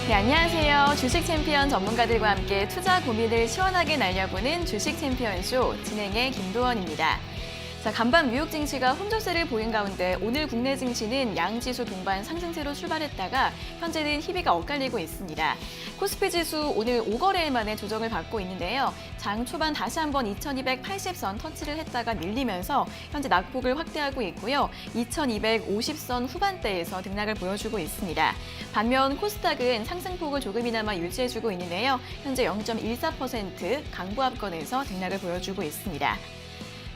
네, 안녕하세요. 주식 챔피언 전문가들과 함께 투자 고민을 시원하게 날려보는 주식 챔피언쇼 진행의 김도원입니다. 자, 간밤 뉴욕 증시가 혼조세를 보인 가운데 오늘 국내 증시는 양지수 동반 상승세로 출발했다가 현재는 희비가 엇갈리고 있습니다. 코스피 지수 오늘 5거래일 만에 조정을 받고 있는데요. 장 초반 다시 한번 2280선 터치를 했다가 밀리면서 현재 낙폭을 확대하고 있고요. 2250선 후반대에서 등락을 보여주고 있습니다. 반면 코스닥은 상승폭을 조금이나마 유지해주고 있는데요. 현재 0.14% 강보합권에서 등락을 보여주고 있습니다.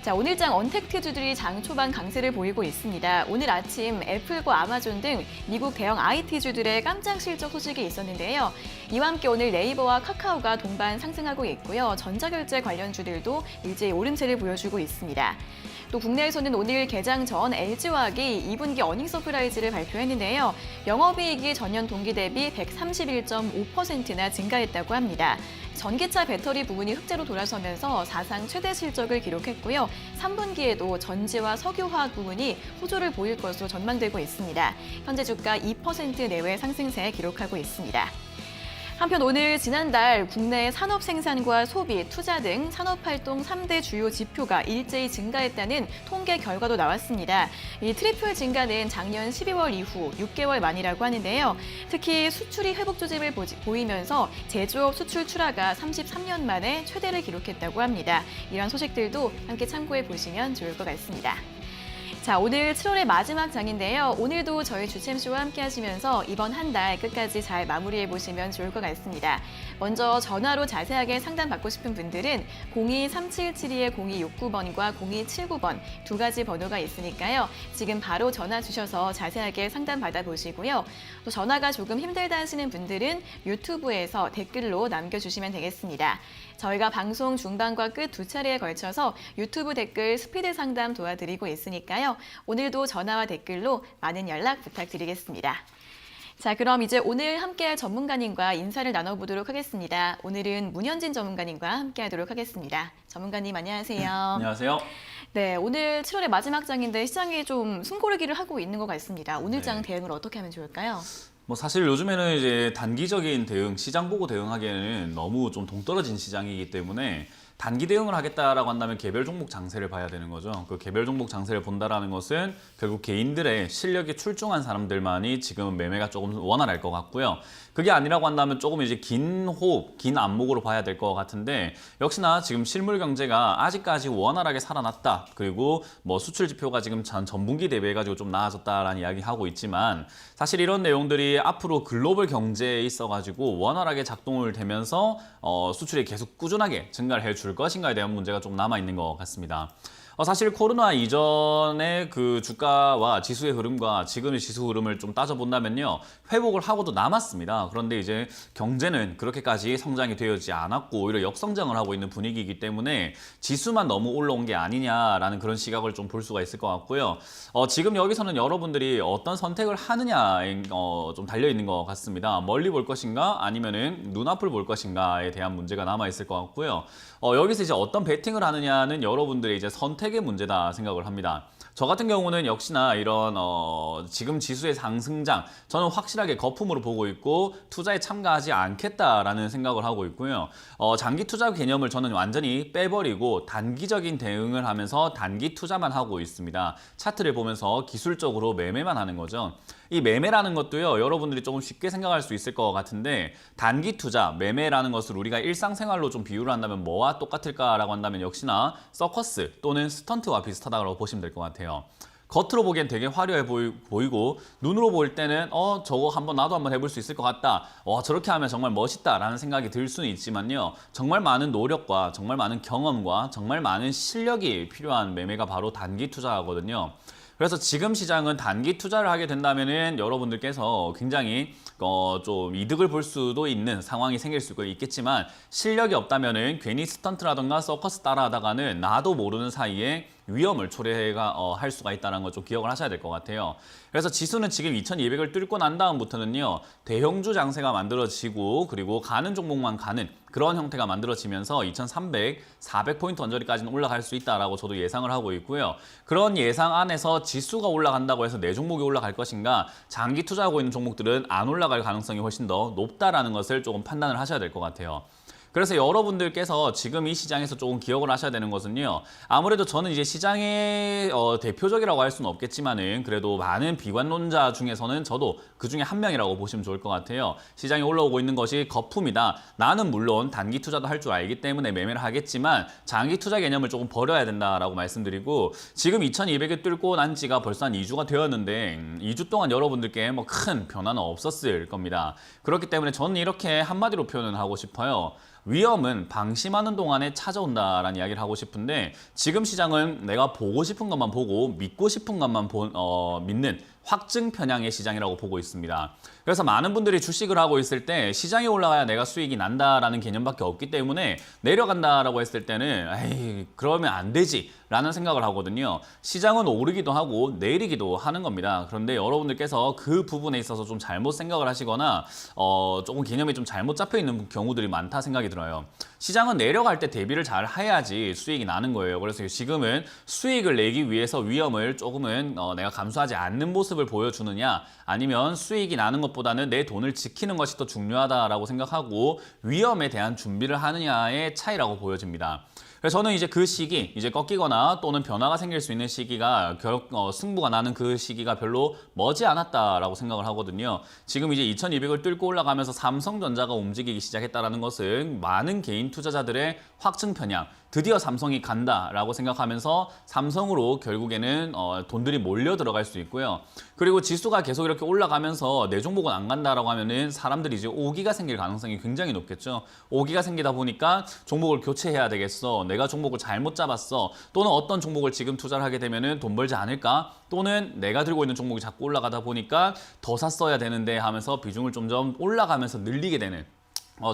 자, 오늘장 언택트주들이 장 초반 강세를 보이고 있습니다. 오늘 아침 애플과 아마존 등 미국 대형 IT주들의 깜짝 실적 소식이 있었는데요. 이와 함께 오늘 네이버와 카카오가 동반 상승하고 있고요. 전자결제 관련주들도 일제히 오름세를 보여주고 있습니다. 또 국내에서는 오늘 개장 전 LG화학이 2분기 어닝 서프라이즈를 발표했는데요. 영업이익이 전년 동기 대비 131.5%나 증가했다고 합니다. 전기차 배터리 부분이 흑자로 돌아서면서 사상 최대 실적을 기록했고요. 3분기에도 전지와 석유화학 부분이 호조를 보일 것으로 전망되고 있습니다. 현재 주가 2% 내외 상승세 기록하고 있습니다. 한편 오늘 지난달 국내 산업 생산과 소비, 투자 등 산업활동 3대 주요 지표가 일제히 증가했다는 통계 결과도 나왔습니다. 이 트리플 증가는 작년 12월 이후 6개월 만이라고 하는데요. 특히 수출이 회복 조짐을 보이면서 제조업 수출 출하가 33년 만에 최대를 기록했다고 합니다. 이런 소식들도 함께 참고해 보시면 좋을 것 같습니다. 자, 오늘 7월의 마지막 장인데요. 오늘도 저희 주챔쇼와 함께 하시면서 이번 한 달 끝까지 잘 마무리해 보시면 좋을 것 같습니다. 먼저 전화로 자세하게 상담받고 싶은 분들은 02-3772-0269번과 0279번 두 가지 번호가 있으니까요. 지금 바로 전화 주셔서 자세하게 상담 받아보시고요. 또 전화가 조금 힘들다 하시는 분들은 유튜브에서 댓글로 남겨주시면 되겠습니다. 저희가 방송 중반과 끝 두 차례에 걸쳐서 유튜브 댓글 스피드 상담 도와드리고 있으니까요. 오늘도 전화와 댓글로 많은 연락 부탁드리겠습니다. 자, 그럼 이제 오늘 함께할 전문가님과 인사를 나눠보도록 하겠습니다. 오늘은 문현진 전문가님과 함께하도록 하겠습니다. 전문가님 안녕하세요. 안녕하세요. 네, 오늘 7월의 마지막 장인데 시장이 좀 숨고르기를 하고 있는 것 같습니다. 오늘 장 네. 대응을 어떻게 하면 좋을까요? 사실 요즘에는 이제 단기적인 대응, 시장 보고 대응하기에는 너무 좀 동떨어진 시장이기 때문에 단기 대응을 하겠다라고 한다면 개별 종목 장세를 봐야 되는 거죠. 그 개별 종목 장세를 본다라는 것은 결국 개인들의 실력이 출중한 사람들만이 지금은 매매가 조금 원활할 것 같고요. 그게 아니라고 한다면 조금 이제 긴 호흡, 긴 안목으로 봐야 될 것 같은데 역시나 지금 실물 경제가 아직까지 원활하게 살아났다. 그리고 수출 지표가 지금 전분기 대비해가지고 좀 나아졌다라는 이야기 하고 있지만 사실 이런 내용들이 앞으로 글로벌 경제에 있어가지고 원활하게 작동을 되면서 수출이 계속 꾸준하게 증가를 해줄 것인가에 대한 문제가 좀 남아있는 것 같습니다. 사실 코로나 이전의 그 주가와 지수의 흐름과 지금의 지수 흐름을 좀 따져본다면요. 회복을 하고도 남았습니다. 그런데 이제 경제는 그렇게까지 성장이 되어지지 않았고 오히려 역성장을 하고 있는 분위기이기 때문에 지수만 너무 올라온 게 아니냐라는 그런 시각을 좀 볼 수가 있을 것 같고요. 지금 여기서는 여러분들이 어떤 선택을 하느냐에 좀 달려있는 것 같습니다. 멀리 볼 것인가 아니면은 눈앞을 볼 것인가에 대한 문제가 남아있을 것 같고요. 여기서 이제 어떤 베팅을 하느냐는 여러분들의 이제 선택의 문제다 생각을 합니다. 저 같은 경우는 역시나 이런 지금 지수의 상승장 저는 확실하게 거품으로 보고 있고 투자에 참가하지 않겠다라는 생각을 하고 있고요. 장기 투자 개념을 저는 완전히 빼버리고 단기적인 대응을 하면서 단기 투자만 하고 있습니다. 차트를 보면서 기술적으로 매매만 하는 거죠. 이 매매라는 것도요, 여러분들이 조금 쉽게 생각할 수 있을 것 같은데 단기 투자, 매매라는 것을 우리가 일상생활로 좀 비유를 한다면 뭐와 똑같을까라고 한다면 역시나 서커스 또는 스턴트와 비슷하다고 보시면 될 것 같아요. 겉으로 보기엔 되게 화려해 보이고 눈으로 볼 때는 저거 나도 한번 해볼 수 있을 것 같다. 저렇게 하면 정말 멋있다라는 생각이 들 수는 있지만요. 정말 많은 노력과 정말 많은 경험과 정말 많은 실력이 필요한 매매가 바로 단기 투자거든요. 그래서 지금 시장은 단기 투자를 하게 된다면은 여러분들께서 굉장히 좀 이득을 볼 수도 있는 상황이 생길 수 있겠지만 실력이 없다면은 괜히 스턴트라던가 서커스 따라하다가는 나도 모르는 사이에 위험을 할 수가 있다는 걸 좀 기억을 하셔야 될 것 같아요. 그래서 지수는 지금 2200을 뚫고 난 다음부터는요, 대형주 장세가 만들어지고 그리고 가는 종목만 가는 그런 형태가 만들어지면서 2300, 400포인트 언저리까지는 올라갈 수 있다라고 저도 예상을 하고 있고요. 그런 예상 안에서 지수가 올라간다고 해서 내 종목이 올라갈 것인가, 장기 투자하고 있는 종목들은 안 올라갈 가능성이 훨씬 더 높다라는 것을 조금 판단을 하셔야 될 것 같아요. 그래서 여러분들께서 지금 이 시장에서 조금 기억을 하셔야 되는 것은요. 아무래도 저는 이제 시장의 대표적이라고 할 수는 없겠지만은 그래도 많은 비관론자 중에서는 저도 그 중에 한 명이라고 보시면 좋을 것 같아요. 시장에 올라오고 있는 것이 거품이다. 나는 물론 단기 투자도 할 줄 알기 때문에 매매를 하겠지만 장기 투자 개념을 조금 버려야 된다라고 말씀드리고, 지금 2200을 뚫고 난 지가 벌써 한 2주가 되었는데 2주 동안 여러분들께 뭐 큰 변화는 없었을 겁니다. 그렇기 때문에 저는 이렇게 한마디로 표현을 하고 싶어요. 위험은 방심하는 동안에 찾아온다라는 이야기를 하고 싶은데, 지금 시장은 내가 보고 싶은 것만 보고 믿고 싶은 것만 믿는 확증 편향의 시장이라고 보고 있습니다. 그래서 많은 분들이 주식을 하고 있을 때 시장이 올라가야 내가 수익이 난다라는 개념밖에 없기 때문에 내려간다라고 했을 때는 에이, 그러면 안 되지 라는 생각을 하거든요. 시장은 오르기도 하고 내리기도 하는 겁니다. 그런데 여러분들께서 그 부분에 있어서 좀 잘못 생각을 하시거나 조금 개념이 좀 잘못 잡혀 있는 경우들이 많다 생각이 들어요. 시장은 내려갈 때 대비를 잘 해야지 수익이 나는 거예요. 그래서 지금은 수익을 내기 위해서 위험을 조금은 내가 감수하지 않는 모습을 보여주느냐, 아니면 수익이 나는 것보다는 내 돈을 지키는 것이 더 중요하다라고 생각하고 위험에 대한 준비를 하느냐의 차이라고 보여집니다. 그래서 저는 이제 그 시기, 이제 꺾이거나 또는 변화가 생길 수 있는 시기가 승부가 나는 그 시기가 별로 머지 않았다라고 생각을 하거든요. 지금 이제 2200을 뚫고 올라가면서 삼성전자가 움직이기 시작했다라는 것은 많은 개인 투자자들의 확증 편향, 드디어 삼성이 간다라고 생각하면서 삼성으로 결국에는 돈들이 몰려 들어갈 수 있고요. 그리고 지수가 계속 이렇게 올라가면서 내 종목은 안 간다라고 하면은 사람들이 이제 오기가 생길 가능성이 굉장히 높겠죠. 오기가 생기다 보니까 종목을 교체해야 되겠어, 내가 종목을 잘못 잡았어, 또는 어떤 종목을 지금 투자를 하게 되면은 돈 벌지 않을까, 또는 내가 들고 있는 종목이 자꾸 올라가다 보니까 더 샀어야 되는데 하면서 비중을 점점 올라가면서 늘리게 되는,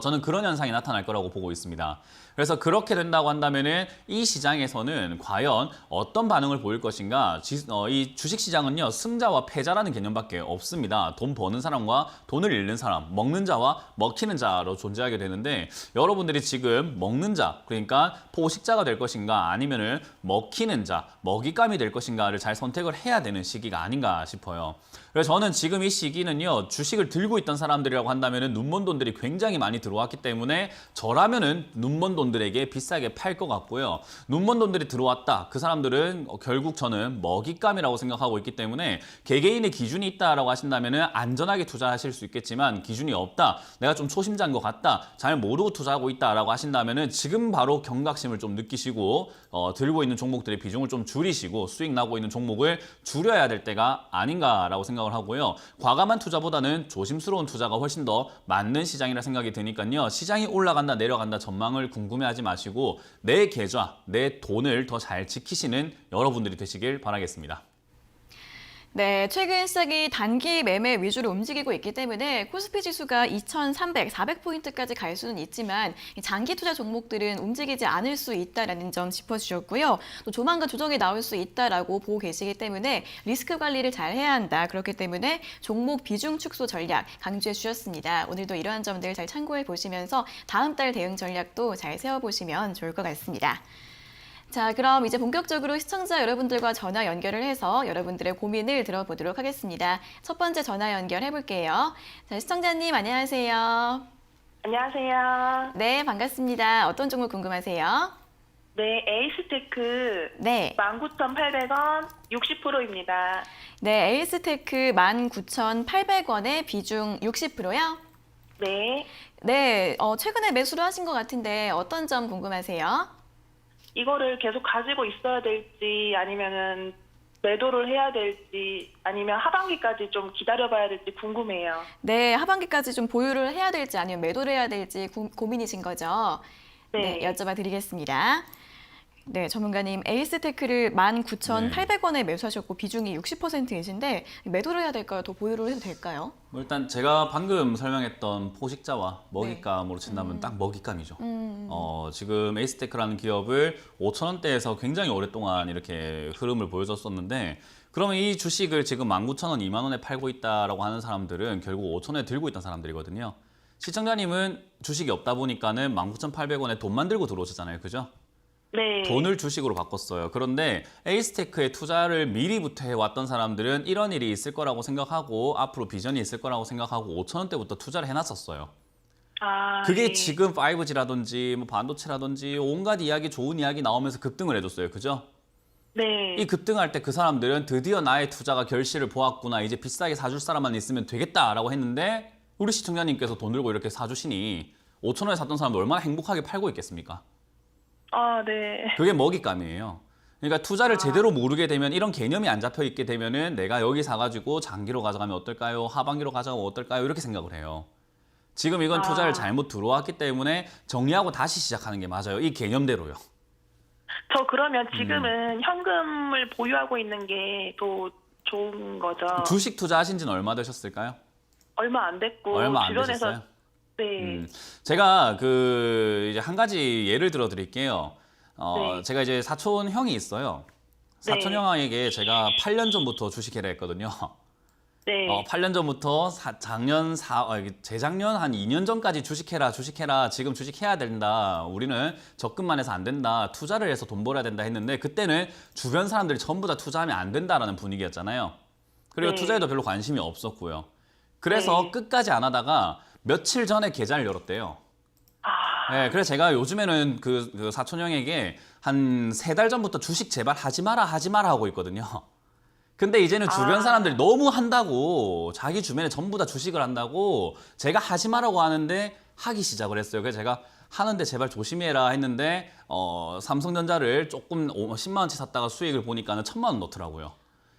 저는 그런 현상이 나타날 거라고 보고 있습니다. 그래서 그렇게 된다고 한다면은 이 시장에서는 과연 어떤 반응을 보일 것인가? 이 주식시장은요, 승자와 패자라는 개념밖에 없습니다. 돈 버는 사람과 돈을 잃는 사람, 먹는 자와 먹히는 자로 존재하게 되는데, 여러분들이 지금 먹는 자, 그러니까 포식자가 될 것인가, 아니면은 먹히는 자, 먹잇감이 될 것인가를 잘 선택을 해야 되는 시기가 아닌가 싶어요. 그래서 저는 지금 이 시기는요, 주식을 들고 있던 사람들이라고 한다면은 눈먼 돈들이 굉장히 많이 들어왔기 때문에 저라면은 눈먼 돈들에게 비싸게 팔 것 같고요. 눈먼 돈들이 들어왔다, 그 사람들은 결국 저는 먹잇감이라고 생각하고 있기 때문에 개개인의 기준이 있다라고 하신다면은 안전하게 투자하실 수 있겠지만, 기준이 없다, 내가 좀 초심자인 것 같다, 잘 모르고 투자하고 있다라고 하신다면은 지금 바로 경각심을 좀 느끼시고 들고 있는 종목들의 비중을 좀 줄이시고 수익 나고 있는 종목을 줄여야 될 때가 아닌가라고 생각을 하고요. 과감한 투자보다는 조심스러운 투자가 훨씬 더 맞는 시장이라 생각이 드니까요. 시장이 올라간다 내려간다 전망을 궁금해하지 마시고 내 계좌, 내 돈을 더 잘 지키시는 여러분들이 되시길 바라겠습니다. 네, 최근 시장이 단기 매매 위주로 움직이고 있기 때문에 코스피 지수가 2,300, 400포인트까지 갈 수는 있지만 장기 투자 종목들은 움직이지 않을 수 있다는 점 짚어주셨고요. 또 조만간 조정이 나올 수 있다라고 보고 계시기 때문에 리스크 관리를 잘 해야 한다. 그렇기 때문에 종목 비중 축소 전략 강조해 주셨습니다. 오늘도 이러한 점들 잘 참고해 보시면서 다음 달 대응 전략도 잘 세워보시면 좋을 것 같습니다. 자, 그럼 이제 본격적으로 시청자 여러분들과 전화 연결을 해서 여러분들의 고민을 들어보도록 하겠습니다. 첫 번째 전화 연결해 볼게요. 자, 시청자님 안녕하세요. 안녕하세요. 네, 반갑습니다. 어떤 종목 궁금하세요? 네, 에이스테크 네. 19,800원 60%입니다. 네, 에이스테크 19,800원에 비중 60%요? 네, 네, 최근에 매수를 하신 것 같은데 어떤 점 궁금하세요? 이거를 계속 가지고 있어야 될지 아니면은 매도를 해야 될지 아니면 하반기까지 좀 기다려봐야 될지 궁금해요. 네, 하반기까지 좀 보유를 해야 될지 아니면 매도를 해야 될지 고민이신 거죠? 네. 네, 여쭤봐 드리겠습니다. 네, 전문가님 에이스테크를 19,800원에 매수하셨고 비중이 60%이신데 매도를 해야 될까요? 더 보유를 해도 될까요? 뭐 일단 제가 방금 설명했던 포식자와 먹잇감으로 친다면 딱 먹잇감이죠. 지금 에이스테크라는 기업을 5,000원대에서 굉장히 오랫동안 이렇게 흐름을 보여줬었는데 그러면 이 주식을 지금 19,000원, 2만 원에 팔고 있다라고 하는 사람들은 결국 5,000원에 들고 있던 사람들이거든요. 시청자님은 주식이 없다 보니까는 19,800원에 돈만 들고 들어오셨잖아요. 그죠? 네. 돈을 주식으로 바꿨어요. 그런데 에이스테크에 투자를 미리부터 해왔던 사람들은 이런 일이 있을 거라고 생각하고 앞으로 비전이 있을 거라고 생각하고 5,000원대부터 투자를 해놨었어요. 아, 그게 네. 지금 5G라든지 뭐 반도체라든지 온갖 이야기 좋은 이야기 나오면서 급등을 해줬어요. 그죠? 네. 이 급등할 때 그 사람들은 드디어 나의 투자가 결실을 보았구나. 이제 비싸게 사줄 사람만 있으면 되겠다라고 했는데 우리 시청자님께서 돈 들고 이렇게 사주시니 5,000원에 샀던 사람들 얼마나 행복하게 팔고 있겠습니까? 아, 네. 그게 먹잇감이에요. 그러니까 투자를 제대로 모르게 되면 이런 개념이 안 잡혀 있게 되면은 내가 여기 사가지고 장기로 가져가면 어떨까요? 하반기로 가져가면 어떨까요? 이렇게 생각을 해요. 지금 이건 투자를 잘못 들어왔기 때문에 정리하고 다시 시작하는 게 맞아요. 이 개념대로요. 저 그러면 지금은 현금을 보유하고 있는 게 더 좋은 거죠. 주식 투자하신 지는 얼마 되셨을까요? 얼마 안 됐고 얼마 안 주변에서 되셨어요? 네. 제가 이제 한 가지 예를 들어 드릴게요. 네. 제가 이제 사촌 형이 있어요. 사촌 네. 형에게 제가 8년 전부터 주식회라 했거든요. 네. 8년 전부터 재작년 한 2년 전까지 주식해라. 지금 주식해야 된다. 우리는 적금만 해서 안 된다. 투자를 해서 돈 벌어야 된다 했는데 그때는 주변 사람들이 전부 다 투자하면 안 된다라는 분위기였잖아요. 그리고 네. 투자에도 별로 관심이 없었고요. 그래서 네. 끝까지 안 하다가 며칠 전에 계좌를 열었대요. 네, 그래서 제가 요즘에는 그 사촌 형에게 한 3달 전부터 주식 제발 하지 마라 하고 있거든요. 근데 이제는 주변 사람들이 너무 한다고 자기 주변에 전부 다 주식을 한다고 제가 하지 마라고 하는데 하기 시작을 했어요. 그래서 제가 하는데 제발 조심해라 했는데 삼성전자를 조금 10만 원치 샀다가 수익을 보니까는 1,000만 원 넣더라고요.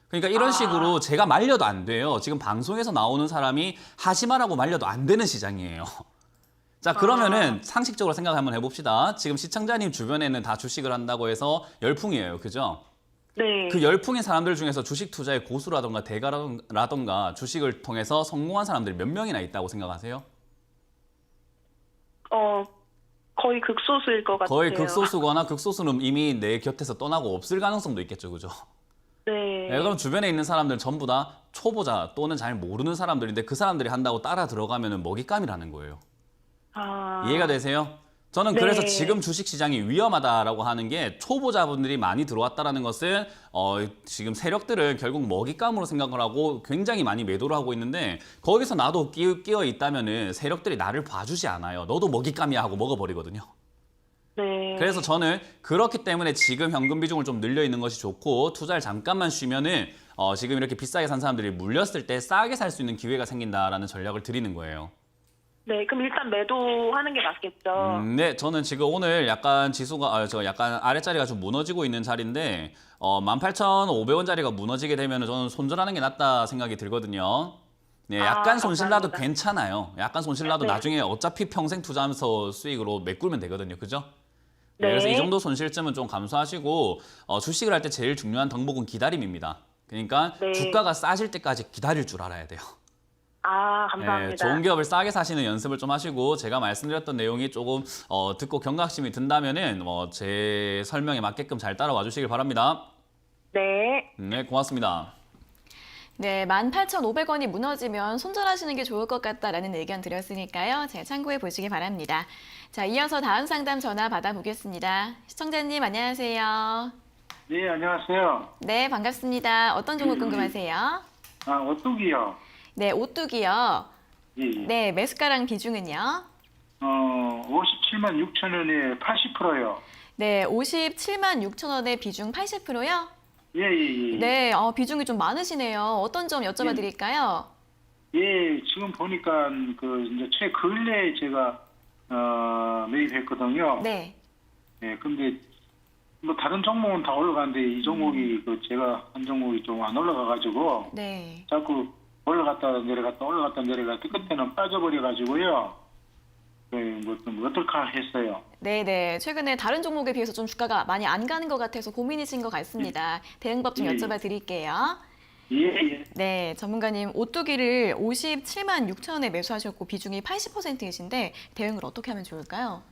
그러니까 이런 식으로 제가 말려도 안 돼요. 지금 방송에서 나오는 사람이 하지 마라고 말려도 안 되는 시장이에요. 자, 그러면은 상식적으로 생각 한번 해봅시다. 지금 시청자님 주변에는 다 주식을 한다고 해서 열풍이에요. 그죠? 네. 그 열풍인 사람들 중에서 주식 투자의 고수라던가 대가라던가 주식을 통해서 성공한 사람들이 몇 명이나 있다고 생각하세요? 거의 극소수일 것 같아요. 거의 극소수거나 극소수는 이미 내 곁에서 떠나고 없을 가능성도 있겠죠. 그죠? 네. 네, 그럼 주변에 있는 사람들은 전부 다 초보자 또는 잘 모르는 사람들인데 그 사람들이 한다고 따라 들어가면 먹잇감이라는 거예요. 이해가 되세요? 저는 네. 그래서 지금 주식시장이 위험하다라고 하는 게 초보자분들이 많이 들어왔다는 것은 지금 세력들은 결국 먹잇감으로 생각을 하고 굉장히 많이 매도를 하고 있는데 거기서 나도 끼어 있다면 세력들이 나를 봐주지 않아요. 너도 먹잇감이야 하고 먹어버리거든요. 네. 그래서 저는 그렇기 때문에 지금 현금 비중을 좀 늘려 있는 것이 좋고 투자를 잠깐만 쉬면은 지금 이렇게 비싸게 산 사람들이 물렸을 때 싸게 살 수 있는 기회가 생긴다라는 전략을 드리는 거예요. 네, 그럼 일단 매도하는 게 맞겠죠. 네, 저는 지금 오늘 약간 지수가 저 약간 아랫자리가 좀 무너지고 있는 자리인데 18,500원짜리가 무너지게 되면 저는 손절하는 게 낫다 생각이 들거든요. 네, 약간 손실나도 감사합니다. 괜찮아요. 약간 손실나도 네. 나중에 어차피 평생 투자하면서 수익으로 메꾸면 되거든요. 그죠? 네, 네. 그래서 이 정도 손실쯤은 좀 감수하시고 주식을 할 때 제일 중요한 덕목은 기다림입니다. 그러니까 네. 주가가 싸질 때까지 기다릴 줄 알아야 돼요. 감사합니다. 네, 좋은 기업을 싸게 사시는 연습을 좀 하시고 제가 말씀드렸던 내용이 조금 듣고 경각심이 든다면은 제 설명에 맞게끔 잘 따라와 주시길 바랍니다. 네. 네, 고맙습니다. 네, 18,500원이 무너지면 손절하시는 게 좋을 것 같다라는 의견 드렸으니까요. 잘 참고해 보시기 바랍니다. 자, 이어서 다음 상담 전화 받아보겠습니다. 시청자님 안녕하세요. 네, 안녕하세요. 네, 반갑습니다. 어떤 종목 궁금하세요? 오뚜기요. 네, 오뚜기요. 예, 예. 네, 매수가랑 비중은요? 57만 6천 원에 80%요. 네, 57만 6천 원의 비중 80%요? 예, 예, 예. 네, 비중이 좀 많으시네요. 어떤 점 여쭤봐 드릴까요? 예, 지금 보니까 이제 최근래에 제가 매입했거든요. 네. 예, 근데 뭐 다른 종목은 다 올라가는데 이 종목이 제가 한 종목이 좀 안 올라가가지고 네. 자꾸 올라갔다 내려갔다 끝에는 빠져버려가지고요. 뭐 어떨까 했어요. 네네. 최근에 다른 종목에 비해서 좀 주가가 많이 안 가는 것 같아서 고민이신 것 같습니다. 대응법 좀 예, 예. 여쭤봐 드릴게요. 예, 예. 네, 전문가님 오뚜기를 57만 6천 원에 매수하셨고 비중이 80%이신데 대응을 어떻게 하면 좋을까요?